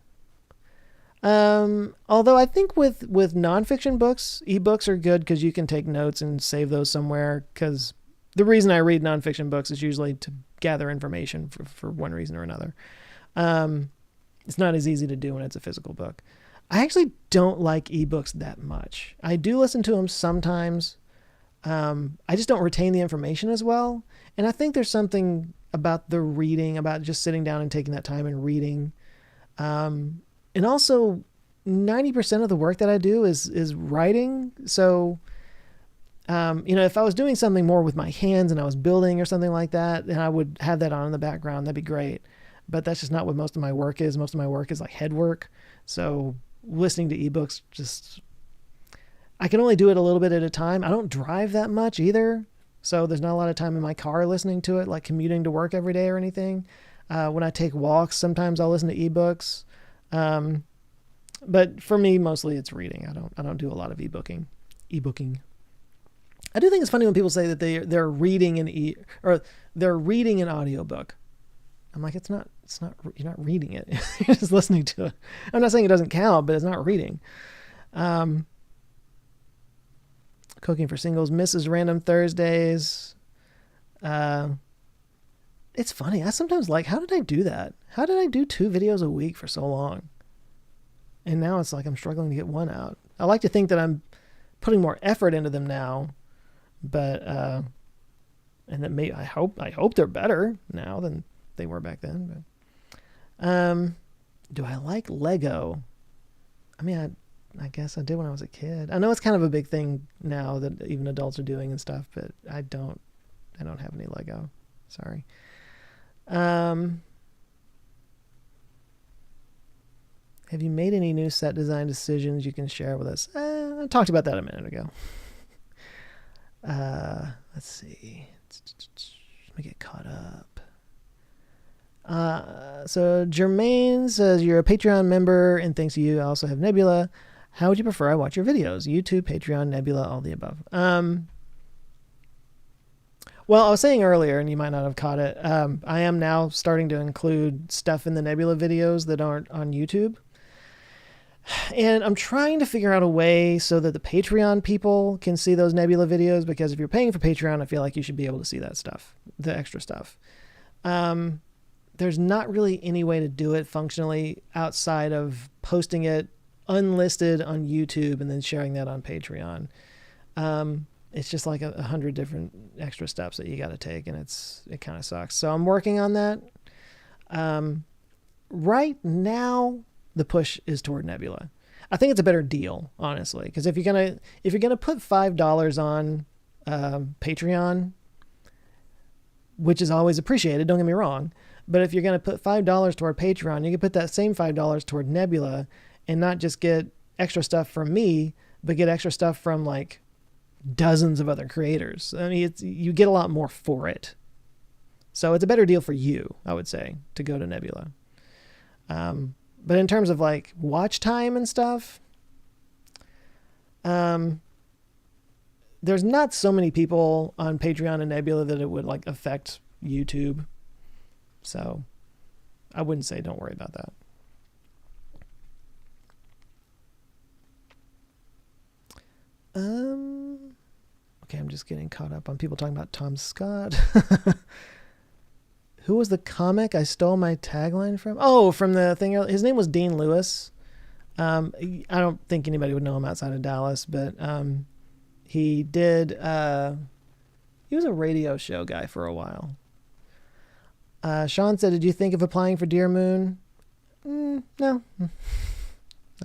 Although I think with nonfiction books, ebooks are good because you can take notes and save those somewhere. Because the reason I read nonfiction books is usually to gather information for one reason or another. It's not as easy to do when it's a physical book. I actually don't like ebooks that much. I do listen to them sometimes. I just don't retain the information as well. And I think there's something about the reading, about just sitting down and taking that time and reading. And also 90% of the work that I do is writing. So, if I was doing something more with my hands and I was building or something like that, then I would have that on in the background. That'd be great. But that's just not what most of my work is. Most of my work is like head work. So listening to ebooks, I can only do it a little bit at a time. I don't drive that much either. So there's not a lot of time in my car listening to it, like commuting to work every day or anything. When I take walks, sometimes I'll listen to ebooks. But for me, mostly it's reading. I don't do a lot of ebooking. I do think it's funny when people say that they're reading they're reading an audiobook. I'm like, it's not, you're not reading it. You're just listening to it. I'm not saying it doesn't count, but it's not reading. Cooking for Singles, Mrs. Random Thursdays. It's funny. I sometimes like, how did I do that? How did I do 2 videos a week for so long? And now it's like I'm struggling to get one out. I like to think that I'm putting more effort into them now, but and that I hope they're better now than they were back then. But do I like Lego? I mean, I guess I did when I was a kid. I know it's kind of a big thing now that even adults are doing and stuff, but I don't have any Lego. Sorry. Have you made any new set design decisions you can share with us? I talked about that a minute ago. Let's see. Let me get caught up. So Jermaine says you're a Patreon member and thanks to you, I also have Nebula. How would you prefer I watch your videos? YouTube, Patreon, Nebula, all the above. Well, I was saying earlier, and you might not have caught it, I am now starting to include stuff in the Nebula videos that aren't on YouTube. And I'm trying to figure out a way so that the Patreon people can see those Nebula videos, because if you're paying for Patreon, I feel like you should be able to see that stuff, the extra stuff. There's not really any way to do it functionally outside of posting it unlisted on YouTube and then sharing that on Patreon. It's just like 100 different extra steps that you got to take, and it kind of sucks. So I'm working on that. Right now, the push is toward Nebula. I think it's a better deal, honestly, because if you're gonna put $5 on Patreon, which is always appreciated, don't get me wrong, but if you're gonna put $5 toward Patreon, you can put that same $5 toward Nebula, and not just get extra stuff from me, but get extra stuff from like dozens of other creators. I mean, you get a lot more for it. So it's a better deal for you, I would say, to go to Nebula. But in terms of like watch time and stuff, there's not so many people on Patreon and Nebula that it would like affect YouTube. So I wouldn't say don't worry about that. Okay, I'm just getting caught up on people talking about Tom Scott. Who was the comic I stole my tagline from? Oh, from the thing. His name was Dean Lewis. I don't think anybody would know him outside of Dallas, but he did. He was a radio show guy for a while. Sean said, "Did you think of applying for Dear Moon?" No, not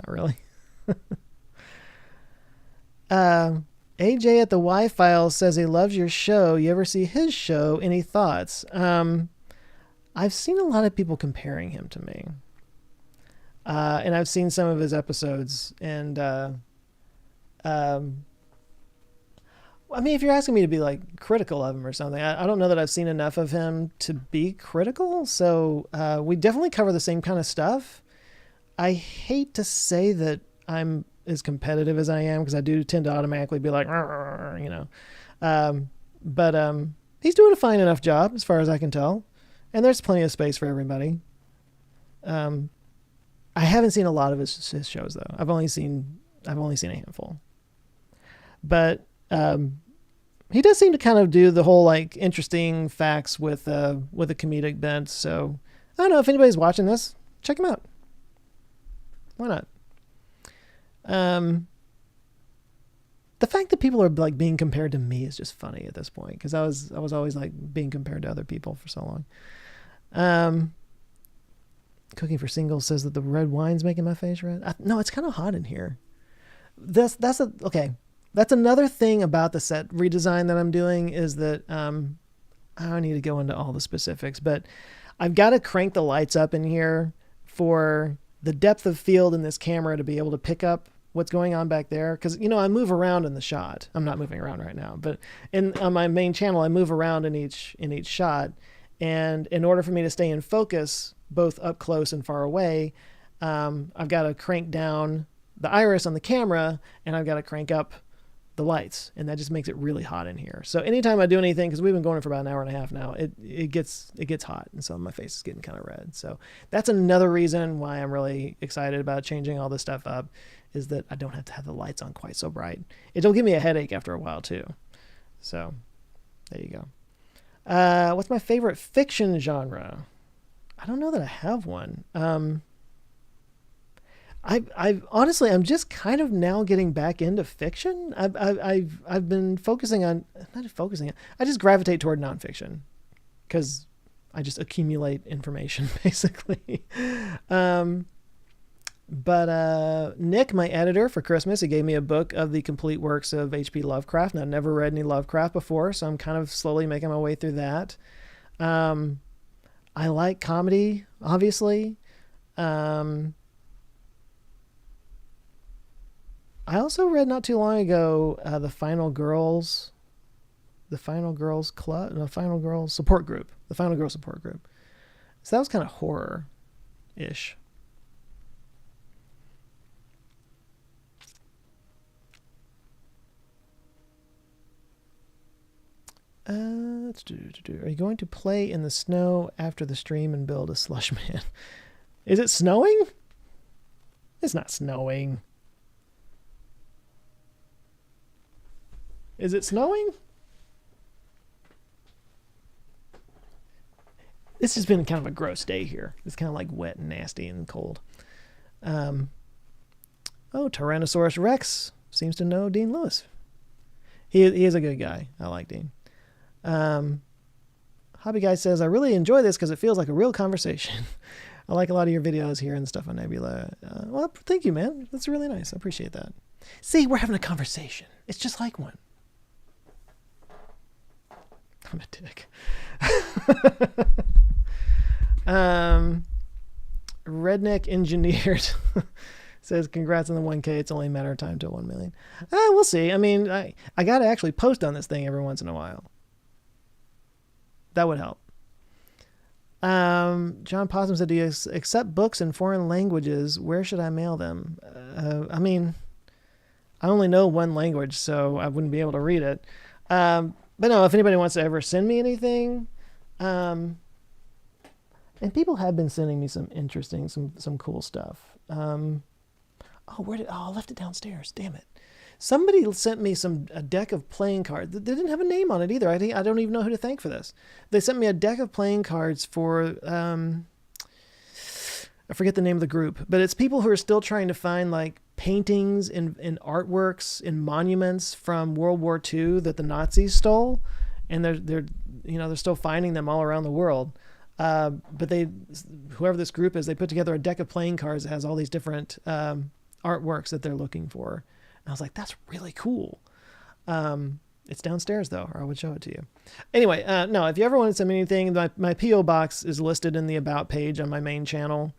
really. AJ at the Y-Files says he loves your show. You ever see his show? Any thoughts? I've seen a lot of people comparing him to me. And I've seen some of his episodes. And I mean, if you're asking me to be like critical of him or something, I don't know that I've seen enough of him to be critical. So we definitely cover the same kind of stuff. I hate to say that I'm as competitive as I am, because I do tend to automatically be like, you know. But he's doing a fine enough job as far as I can tell. And there's plenty of space for everybody. I haven't seen a lot of his shows though. I've only seen a handful. But he does seem to kind of do the whole like interesting facts with a comedic bent. So I don't know if anybody's watching this, check him out. Why not? The fact that people are like being compared to me is just funny at this point, because I was always like being compared to other people for so long. Cooking for Singles says that the red wine's making my face red. No, it's kind of hot in here. Okay. That's another thing about the set redesign that I'm doing, is that I don't need to go into all the specifics, but I've got to crank the lights up in here for the depth of field in this camera to be able to pick up what's going on back there. Because, you know, I move around in the shot. I'm not moving around right now, but on my main channel, I move around in each shot. And in order for me to stay in focus, both up close and far away, I've got to crank down the iris on the camera, and I've got to crank up the lights, and that just makes it really hot in here. So anytime I do anything, because we've been going for about an hour and a half now, it gets hot, and so my face is getting kind of red. So that's another reason why I'm really excited about changing all this stuff up, is that I don't have to have the lights on quite so bright. It'll give me a headache after a while too. So there you go. What's my favorite fiction genre? I don't know that I have one. I honestly, I'm just kind of now getting back into fiction. I've been focusing on, I just gravitate toward nonfiction, because I just accumulate information basically. But Nick, my editor, for Christmas, he gave me a book of the complete works of H.P. Lovecraft, and I've never read any Lovecraft before, so I'm kind of slowly making my way through that. I like comedy, obviously. I also read not too long ago The Final Girls the Final Girls Club, the Final Girls Support Group, the Final Girl Support Group. So that was kind of horror-ish. Are you going to play in the snow after the stream and build a slush man? Is it snowing? It's not snowing. Is it snowing? This has been kind of a gross day here. It's kind of like wet and nasty and cold. Oh, Tyrannosaurus Rex seems to know Dean Lewis. He is a good guy. I like Dean. Hobby Guy says, I really enjoy this because it feels like a real conversation. I like a lot of your videos here and stuff on Nebula. Well, thank you, man. That's really nice. I appreciate that. See, we're having a conversation. It's just like one. I'm a dick. Redneck Engineered says, congrats on the 1K. It's only a matter of time till 1 million. We'll see. I mean, I got to actually post on this thing every once in a while. That would help. John Possum said, do you accept books in foreign languages? Where should I mail them? I mean, I only know one language, so I wouldn't be able to read it. But no, if anybody wants to ever send me anything, and people have been sending me some interesting, some cool stuff. I left it downstairs. Damn it. Somebody sent me a deck of playing cards. They didn't have a name on it either. I don't even know who to thank for this. They sent me a deck of playing cards for, I forget the name of the group, but it's people who are still trying to find like paintings and artworks and monuments from World War II that the Nazis stole. And they're still finding them all around the world. But whoever this group is, they put together a deck of playing cards that has all these different, artworks that they're looking for. I was like, that's really cool. It's downstairs though, or I would show it to you. Anyway, no, if you ever want to send me anything, my P.O. box is listed in the About page on my main channel.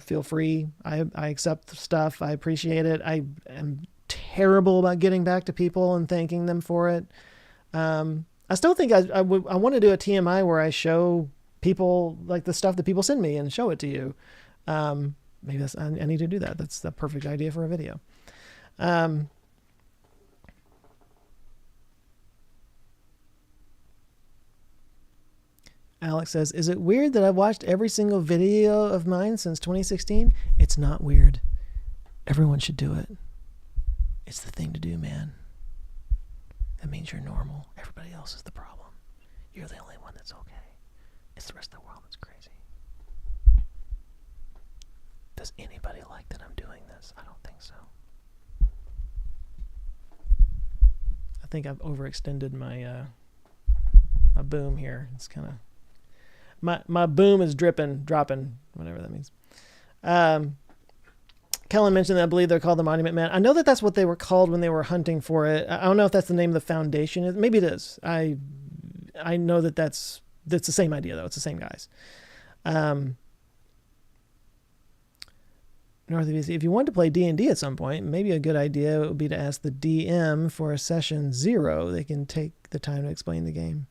Feel free. I accept stuff. I appreciate it. I am terrible about getting back to people and thanking them for it. I still think I want to do a TMI where I show people like the stuff that people send me and show it to you. Maybe I need to do that. That's the perfect idea for a video. Alex says, is it weird that I've watched every single video of mine since 2016? It's not weird. Everyone should do it. It's the thing to do, man. That means you're normal. Everybody else is the problem. You're the only one that's okay. It's the rest of the world that's crazy. Does anybody like that I'm doing this? I don't think so. I think I've overextended my my boom here. It's kind of my boom is dropping, whatever that means. Kellen mentioned that I believe they're called the Monument Man. I know that that's what they were called when they were hunting for it. I don't know if that's the name of the foundation. Maybe it is. I know that that's the same idea though. It's the same guys. North of BC. If you want to play D&D at some point, maybe a good idea would be to ask the DM for a session 0. They can take the time to explain the game.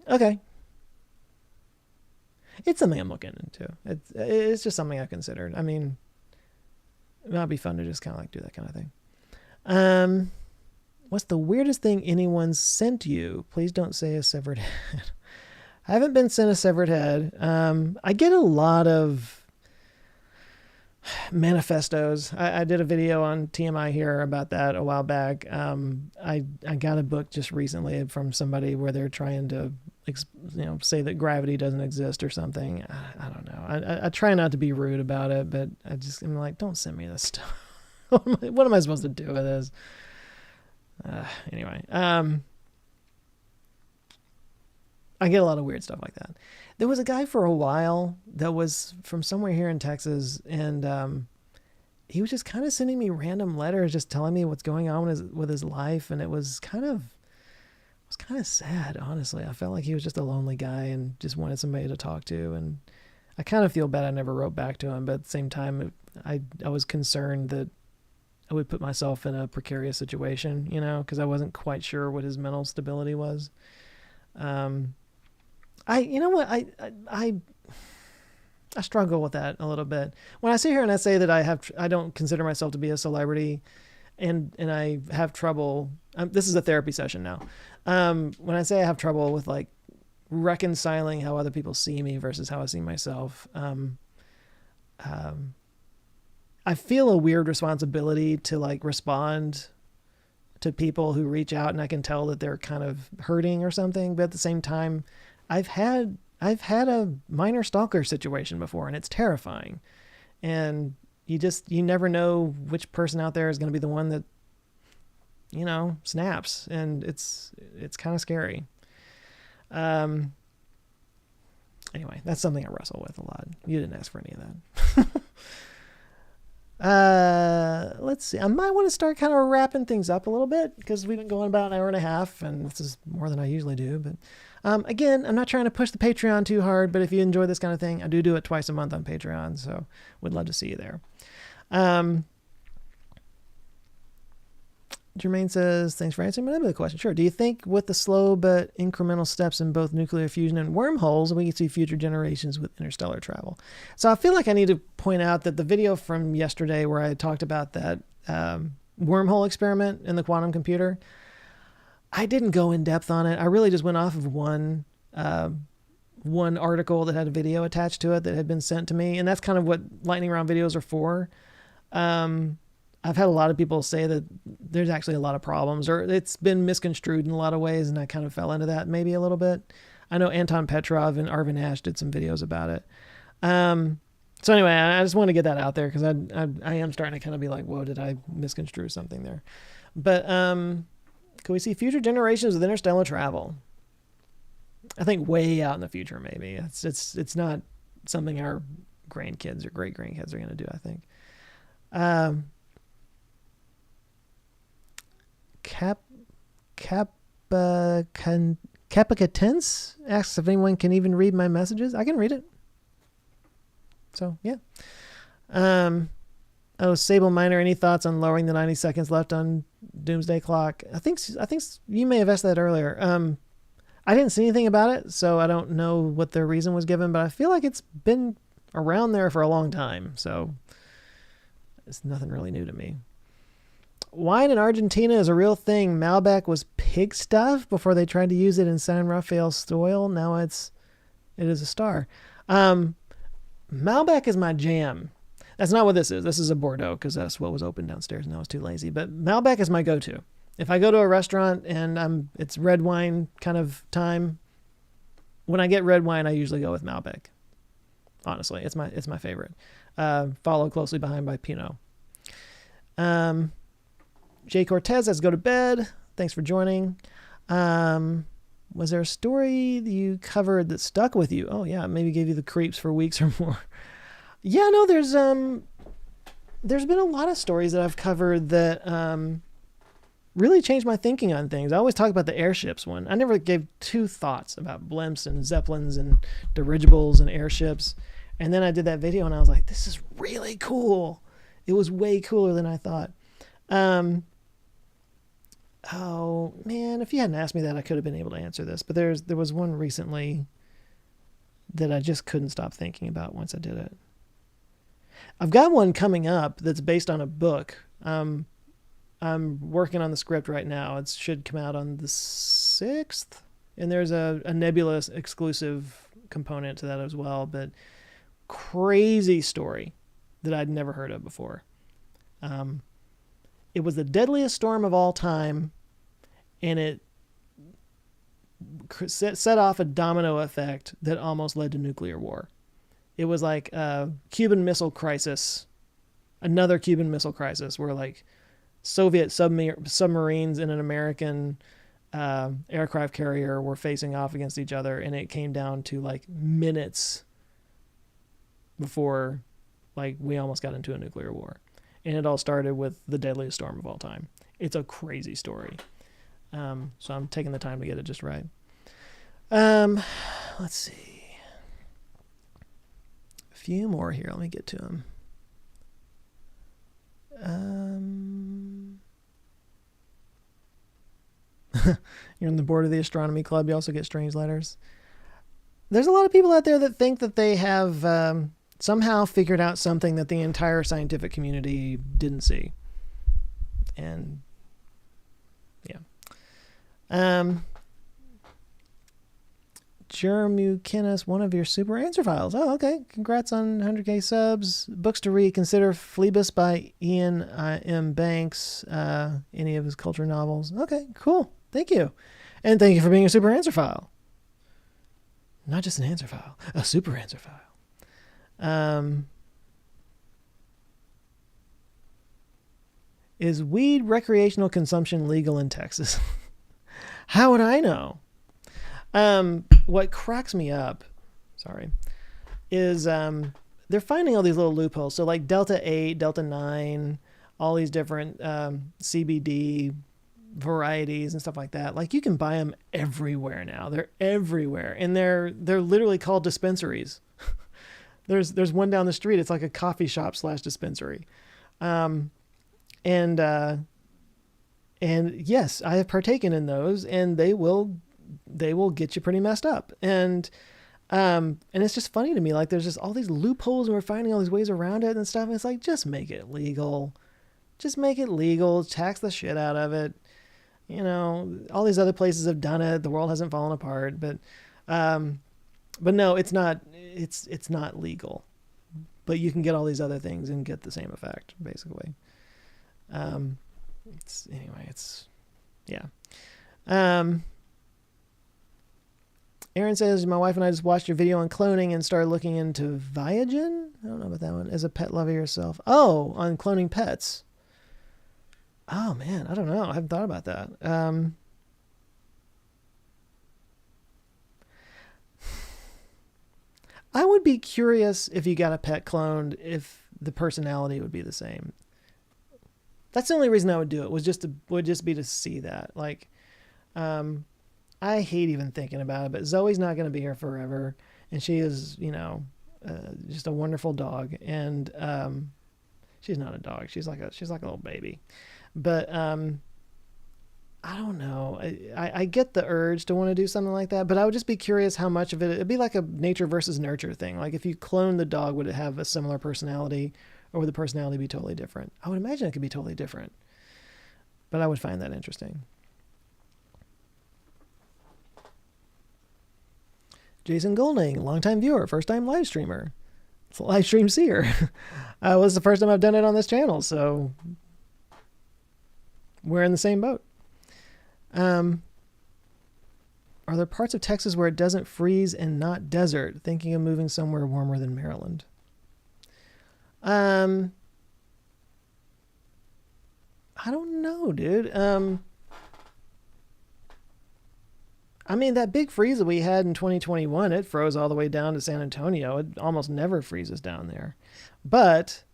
Okay. It's something I'm looking into. It's just something I've considered. I mean, it might be fun to just kind of like do that kind of thing. What's the weirdest thing anyone's sent you? Please don't say a severed head. I haven't been sent a severed head. I get a lot of manifestos. I did a video on TMI here about that a while back. I got a book just recently from somebody where they're trying to say that gravity doesn't exist or something. I don't know. I try not to be rude about it, but I'm like, don't send me this stuff. What am I supposed to do with this? Anyway, I get a lot of weird stuff like that. There was a guy for a while that was from somewhere here in Texas, and he was just kind of sending me random letters, just telling me what's going on with his life, and it was kind of sad, honestly. I felt like he was just a lonely guy and just wanted somebody to talk to, and I kind of feel bad I never wrote back to him, but at the same time, I was concerned that I would put myself in a precarious situation, you know, because I wasn't quite sure what his mental stability was. You know what, I struggle with that a little bit. When I sit here and I say that I don't consider myself to be a celebrity, and I have trouble. This is a therapy session now. When I say I have trouble with like reconciling how other people see me versus how I see myself, I feel a weird responsibility to like respond to people who reach out, and I can tell that they're kind of hurting or something. But at the same time, I've had a minor stalker situation before, and it's terrifying. And you never know which person out there is going to be the one that, you know, snaps, and it's kind of scary. Anyway, that's something I wrestle with a lot. You didn't ask for any of that. Let's see. I might want to start kind of wrapping things up a little bit because we've been going about an hour and a half, and this is more than I usually do. But again, I'm not trying to push the Patreon too hard, but if you enjoy this kind of thing, I do it twice a month on Patreon, so would love to see you there. Jermaine says, thanks for answering my question. Sure. Do you think with the slow but incremental steps in both nuclear fusion and wormholes, we can see future generations with interstellar travel? So I feel like I need to point out that the video from yesterday where I talked about that wormhole experiment in the quantum computer, I didn't go in depth on it. I really just went off of one article that had a video attached to it that had been sent to me. And that's kind of what lightning round videos are for. I've had a lot of people say that there's actually a lot of problems, or it's been misconstrued in a lot of ways, and I kind of fell into that maybe a little bit. I know Anton Petrov and Arvin Ash did some videos about it. So anyway, I just want to get that out there because I am starting to kind of be like, whoa, did I misconstrue something there? But can we see future generations with interstellar travel? I think way out in the future, maybe. It's not something our grandkids or great grandkids are going to do, I think. Capacatens asks if anyone can even read my messages. I can read it. So, yeah. Sable Miner, any thoughts on lowering the 90 seconds left on Doomsday Clock? I think you may have asked that earlier. I didn't see anything about it, so I don't know what the reason was given, but I feel like it's been around there for a long time, so it's nothing really new to me. Wine in Argentina is a real thing. Malbec was pig stuff before they tried to use it in San Rafael soil. Now it is a star. Malbec is my jam. That's not what this is. This is a Bordeaux because that's what was open downstairs and I was too lazy. But Malbec is my go-to. If I go to a restaurant and it's red wine kind of time, when I get red wine, I usually go with Malbec. Honestly, it's my favorite. Followed closely behind by Pinot. Jay Cortez has to go to bed. Thanks for joining. Was there a story that you covered that stuck with you? Oh yeah, maybe gave you the creeps for weeks or more. Yeah, no, there's been a lot of stories that I've covered that really changed my thinking on things. I always talk about the airships one. I never gave two thoughts about blimps and zeppelins and dirigibles and airships. And then I did that video and I was like, this is really cool. It was way cooler than I thought. Oh man, if you hadn't asked me that, I could have been able to answer this. But there was one recently that I just couldn't stop thinking about once I did it. I've got one coming up that's based on a book. I'm working on the script right now. It should come out on the 6th. And there's a Nebula exclusive component to that as well. But crazy story that I'd never heard of before. It was the deadliest storm of all time, and it set off a domino effect that almost led to nuclear war. It was like a Cuban Missile Crisis, another Cuban Missile Crisis, where like Soviet submarines and an American aircraft carrier were facing off against each other, and it came down to like minutes before like we almost got into a nuclear war. And it all started with the deadliest storm of all time. It's a crazy story. So I'm taking the time to get it just right. Let's see. A few more here. Let me get to them. You're on the board of the astronomy club. You also get strange letters. There's a lot of people out there that think that they have somehow figured out something that the entire scientific community didn't see. And yeah. Jermukinus, one of your super answer files. Oh, okay. Congrats on 100K subs. Books to read. Consider Phlebas by Ian M. Banks. Any of his culture novels. Okay, cool. Thank you. And thank you for being a super answer file. Not just an answer file, a super answer file. Is weed recreational consumption legal in Texas? How would I know? What cracks me up, is they're finding all these little loopholes. So like Delta 8, Delta 9, all these different CBD varieties and stuff like that. Like you can buy them everywhere now. They're everywhere, and they're literally called dispensaries. There's one down the street. It's like a coffee shop / dispensary. And yes, I have partaken in those, and they will get you pretty messed up. And it's just funny to me. Like there's just all these loopholes, and we're finding all these ways around it and stuff. And it's like, just make it legal. Just make it legal. Tax the shit out of it. You know, all these other places have done it. The world hasn't fallen apart, but no, it's not legal. But you can get all these other things and get the same effect, basically. Yeah. Aaron says, my wife and I just watched your video on cloning and started looking into Viagen. I don't know about that one. As a pet lover yourself. Oh, on cloning pets. Oh man, I don't know. I haven't thought about that. I would be curious if you got a pet cloned, if the personality would be the same. That's the only reason I would do it, would just be to see that. Like, I hate even thinking about it, but Zoe's not going to be here forever, and she is, just a wonderful dog. And she's not a dog; she's like a little baby. But I don't know. I get the urge to want to do something like that, but I would just be curious how much of it'd be like a nature versus nurture thing. Like if you clone the dog, would it have a similar personality, or would the personality be totally different? I would imagine it could be totally different, but I would find that interesting. Jason Golding, longtime viewer, first time live streamer, live stream seer. Was the first time I've done it on this channel, so we're in the same boat. Are there parts of Texas where it doesn't freeze and not desert? Thinking of moving somewhere warmer than Maryland. I don't know, dude. I mean, that big freeze that we had in 2021, it froze all the way down to San Antonio. It almost never freezes down there. But,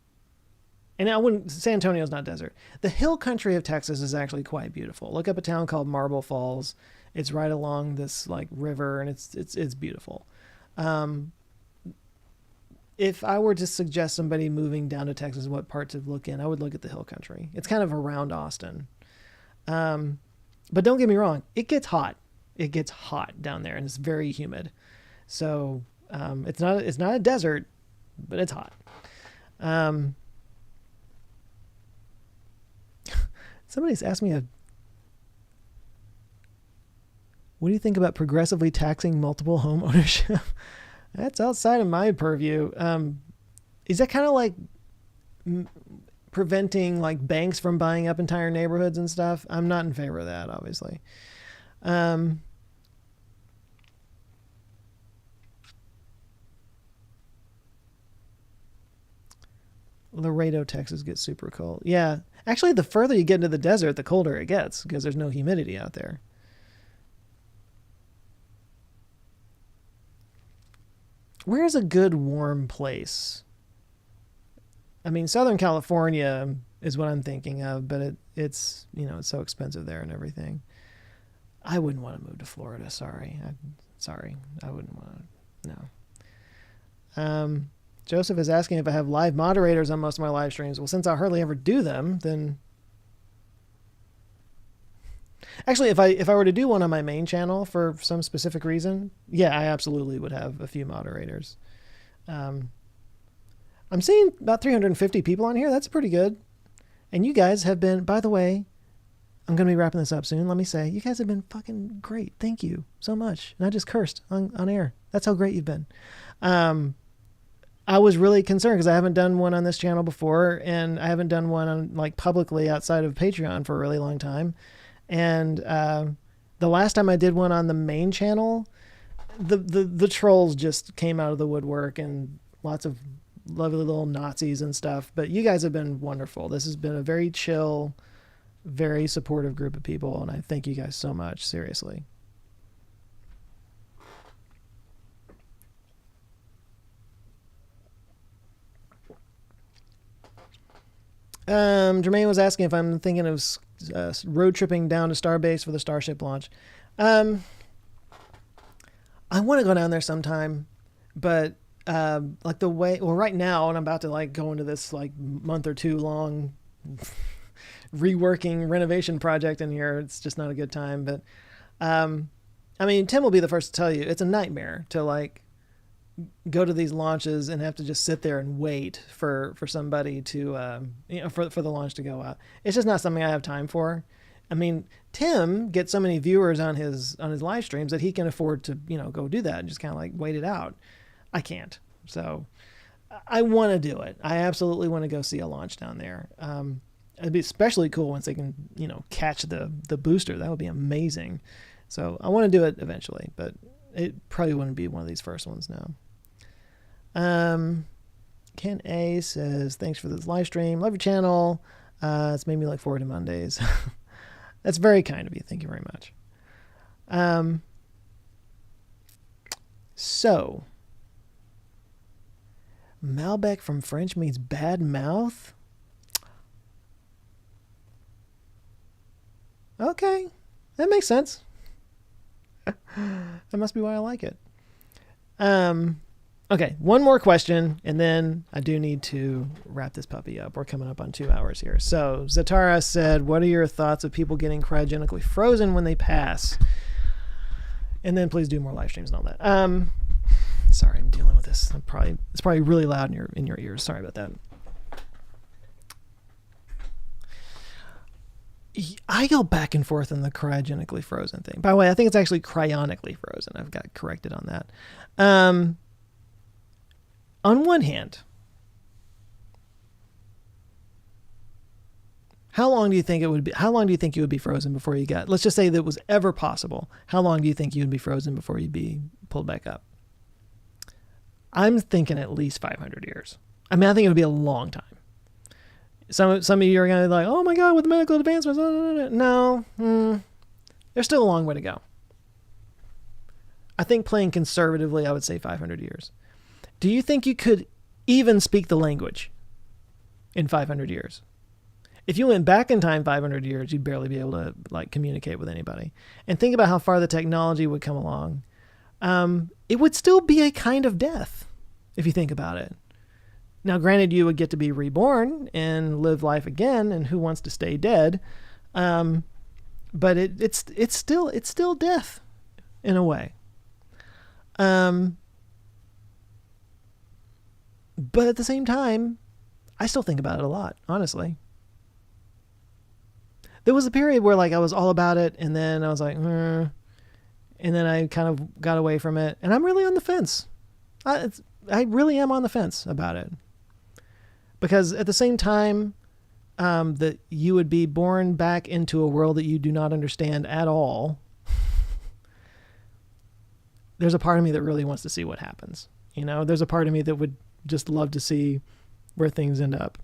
and San Antonio's not desert. The hill country of Texas is actually quite beautiful. Look up a town called Marble Falls. It's right along this like river, and it's beautiful. If I were to suggest somebody moving down to Texas, what part to look in, I would look at the hill country. It's kind of around Austin. But don't get me wrong, it gets hot. It gets hot down there, and it's very humid. So it's not a desert, but it's hot. Somebody's asked me what do you think about progressively taxing multiple home ownership? That's outside of my purview. Is that kind of like preventing like banks from buying up entire neighborhoods and stuff? I'm not in favor of that, obviously. Laredo, Texas gets super cold. Yeah. Actually, the further you get into the desert, the colder it gets because there's no humidity out there. Where's a good warm place? I mean, Southern California is what I'm thinking of, but it's it's so expensive there and everything. I wouldn't want to move to Florida. Sorry. I wouldn't want to. No. Joseph is asking if I have live moderators on most of my live streams. Well, since I hardly ever do them, then Actually, if I were to do one on my main channel for some specific reason, yeah, I absolutely would have a few moderators. I'm seeing about 350 people on here. That's pretty good. And you guys have been, by the way, I'm going to be wrapping this up soon. Let me say, you guys have been fucking great. Thank you so much. And I just cursed on air. That's how great you've been. I was really concerned because I haven't done one on this channel before, and I haven't done one on like publicly outside of Patreon for a really long time. And the last time I did one on the main channel, the trolls just came out of the woodwork and lots of lovely little Nazis and stuff. But you guys have been wonderful. This has been a very chill, very supportive group of people, and I thank you guys so much. Seriously. Jermaine was asking if I'm thinking of road tripping down to Starbase for the Starship launch. I want to go down there sometime, but like the way, well, right now, and I'm about to like go into this like month or two long reworking renovation project in here. It's just not a good time, but I mean, Tim will be the first to tell you it's a nightmare to like go to these launches and have to just sit there and wait for somebody to for the launch to go out. It's just not something I have time for. I mean, Tim gets so many viewers on his live streams that he can afford to go do that and just kind of like wait it out. I can't. So I want to do it. I absolutely want to go see a launch down there. It'd be especially cool once they can catch the booster. That would be amazing. So I want to do it eventually, but it probably wouldn't be one of these first ones now. Ken A says, thanks for this live stream. Love your channel. It's made me look forward to Mondays. That's very kind of you. Thank you very much. So Malbec from French means bad mouth. Okay. That makes sense. That must be why I like it. Okay, one more question, and then I do need to wrap this puppy up. We're coming up on 2 hours here. So Zatara said, what are your thoughts of people getting cryogenically frozen when they pass? And then please do more live streams and all that. Sorry, I'm dealing with this. It's probably really loud in your ears. Sorry about that. I go back and forth on the cryogenically frozen thing. By the way, I think it's actually cryonically frozen. I've got corrected on that. On one hand, how long do you think you would be frozen before you got, let's just say that it was ever possible. How long do you think you would be frozen before you'd be pulled back up? I'm thinking at least 500 years. I mean, I think it would be a long time. Some of you are going to be like, oh my God, with the medical advancements. No, there's still a long way to go. I think playing conservatively, I would say 500 years. Do you think you could even speak the language in 500 years? If you went back in time 500 years, you'd barely be able to like communicate with anybody. And think about how far the technology would come along. It would still be a kind of death if you think about it. Now, granted, you would get to be reborn and live life again, and who wants to stay dead? But it's still death in a way. But at the same time, I still think about it a lot, honestly. There was a period where like I was all about it, and then I was like, and then I kind of got away from it, and I'm really on the fence. I really am on the fence about it. Because at the same time that you would be born back into a world that you do not understand at all, there's a part of me that really wants to see what happens. There's a part of me that would just love to see where things end up.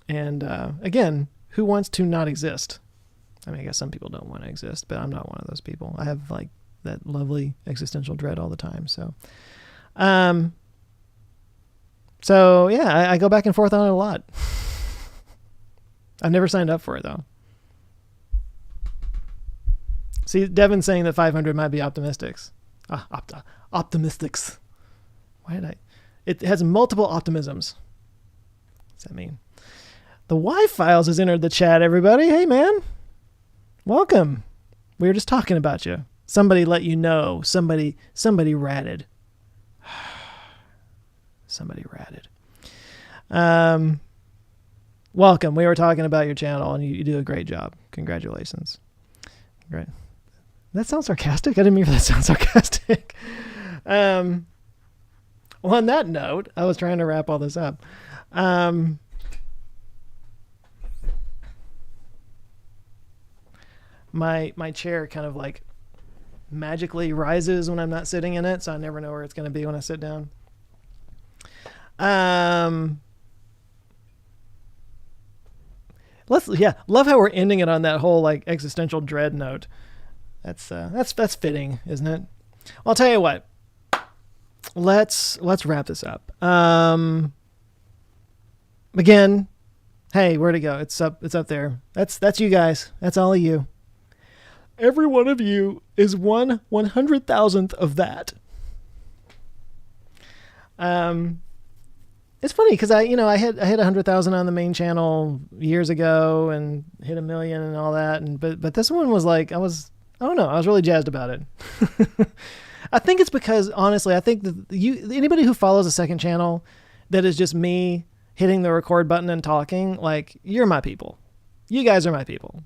And again, who wants to not exist? I mean, I guess some people don't want to exist, but I'm not one of those people. I have like that lovely existential dread all the time. So yeah, I go back and forth on it a lot. I've never signed up for it though. See, Devin's saying that 500 might be optimistics. Optimistics. It has multiple optimisms. What's that mean? The Y-Files has entered the chat, everybody. Hey, man. Welcome. We were just talking about you. Somebody let you know. Somebody ratted. Somebody ratted. Welcome. We were talking about your channel, and you do a great job. Congratulations. Great. That sounds sarcastic. I didn't mean for that to sound sarcastic. Well, on that note, I was trying to wrap all this up. My chair kind of like magically rises when I'm not sitting in it, so I never know where it's going to be when I sit down. Love how we're ending it on that whole like existential dread note. That's fitting, isn't it? Well, I'll tell you what. Let's wrap this up. Again, hey, where'd it go? It's up there. That's you guys. That's all of you. Every one of you is 1/100,000th of that. It's funny because I hit 100,000 on the main channel years ago and hit 1 million and all that, but this one was like I was really jazzed about it. I think it's because honestly, I think that anybody who follows a second channel that is just me hitting the record button and talking, like, you're my people. You guys are my people.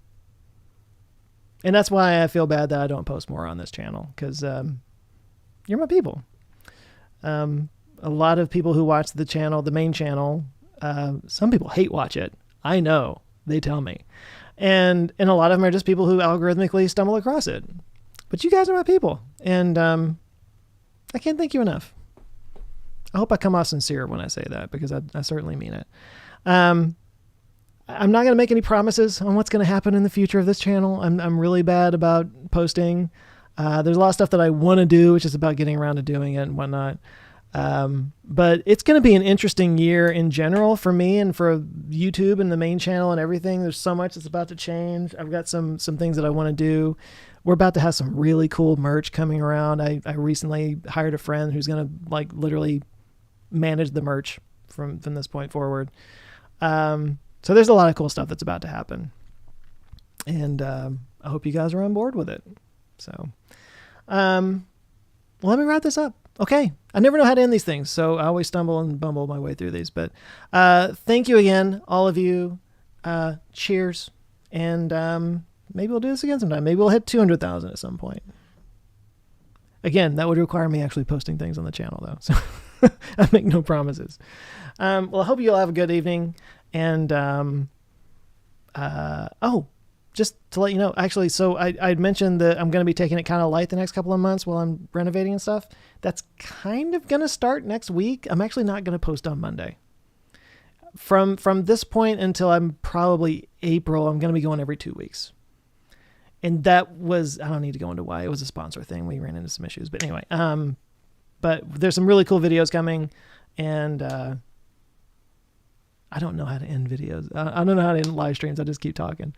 And that's why I feel bad that I don't post more on this channel, because you're my people. A lot of people who watch the channel, the main channel, some people hate watch it. I know. They tell me. And a lot of them are just people who algorithmically stumble across it. But you guys are my people. And I can't thank you enough. I hope I come off sincere when I say that, because I certainly mean it. I'm not going to make any promises on what's going to happen in the future of this channel. I'm really bad about posting. There's a lot of stuff that I want to do, which is about getting around to doing it and whatnot. But it's going to be an interesting year in general for me and for YouTube and the main channel and everything. There's so much that's about to change. I've got some things that I want to do. We're about to have some really cool merch coming around. I recently hired a friend who's going to like literally manage the merch from this point forward. So there's a lot of cool stuff that's about to happen. And I hope you guys are on board with it. So well, let me wrap this up. Okay. I never know how to end these things, so I always stumble and bumble my way through these. But thank you again, all of you. Cheers. And maybe we'll do this again sometime. Maybe we'll hit 200,000 at some point. Again, that would require me actually posting things on the channel, though. So I make no promises. Well, I hope you all have a good evening. And just to let you know, actually, so I'd mentioned that I'm going to be taking it kind of light the next couple of months while I'm renovating and stuff. That's kind of going to start next week. I'm actually not going to post on Monday. From this point until I'm probably April, I'm going to be going every 2 weeks. And that was, I don't need to go into why. It was a sponsor thing. We ran into some issues. But anyway, but there's some really cool videos coming. And I don't know how to end videos. I don't know how to end live streams. I just keep talking.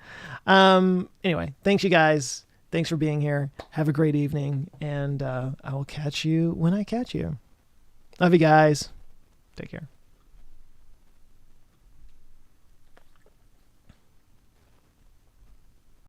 Anyway, thanks you guys. Thanks for being here. Have a great evening. And I will catch you when I catch you. Love you guys. Take care.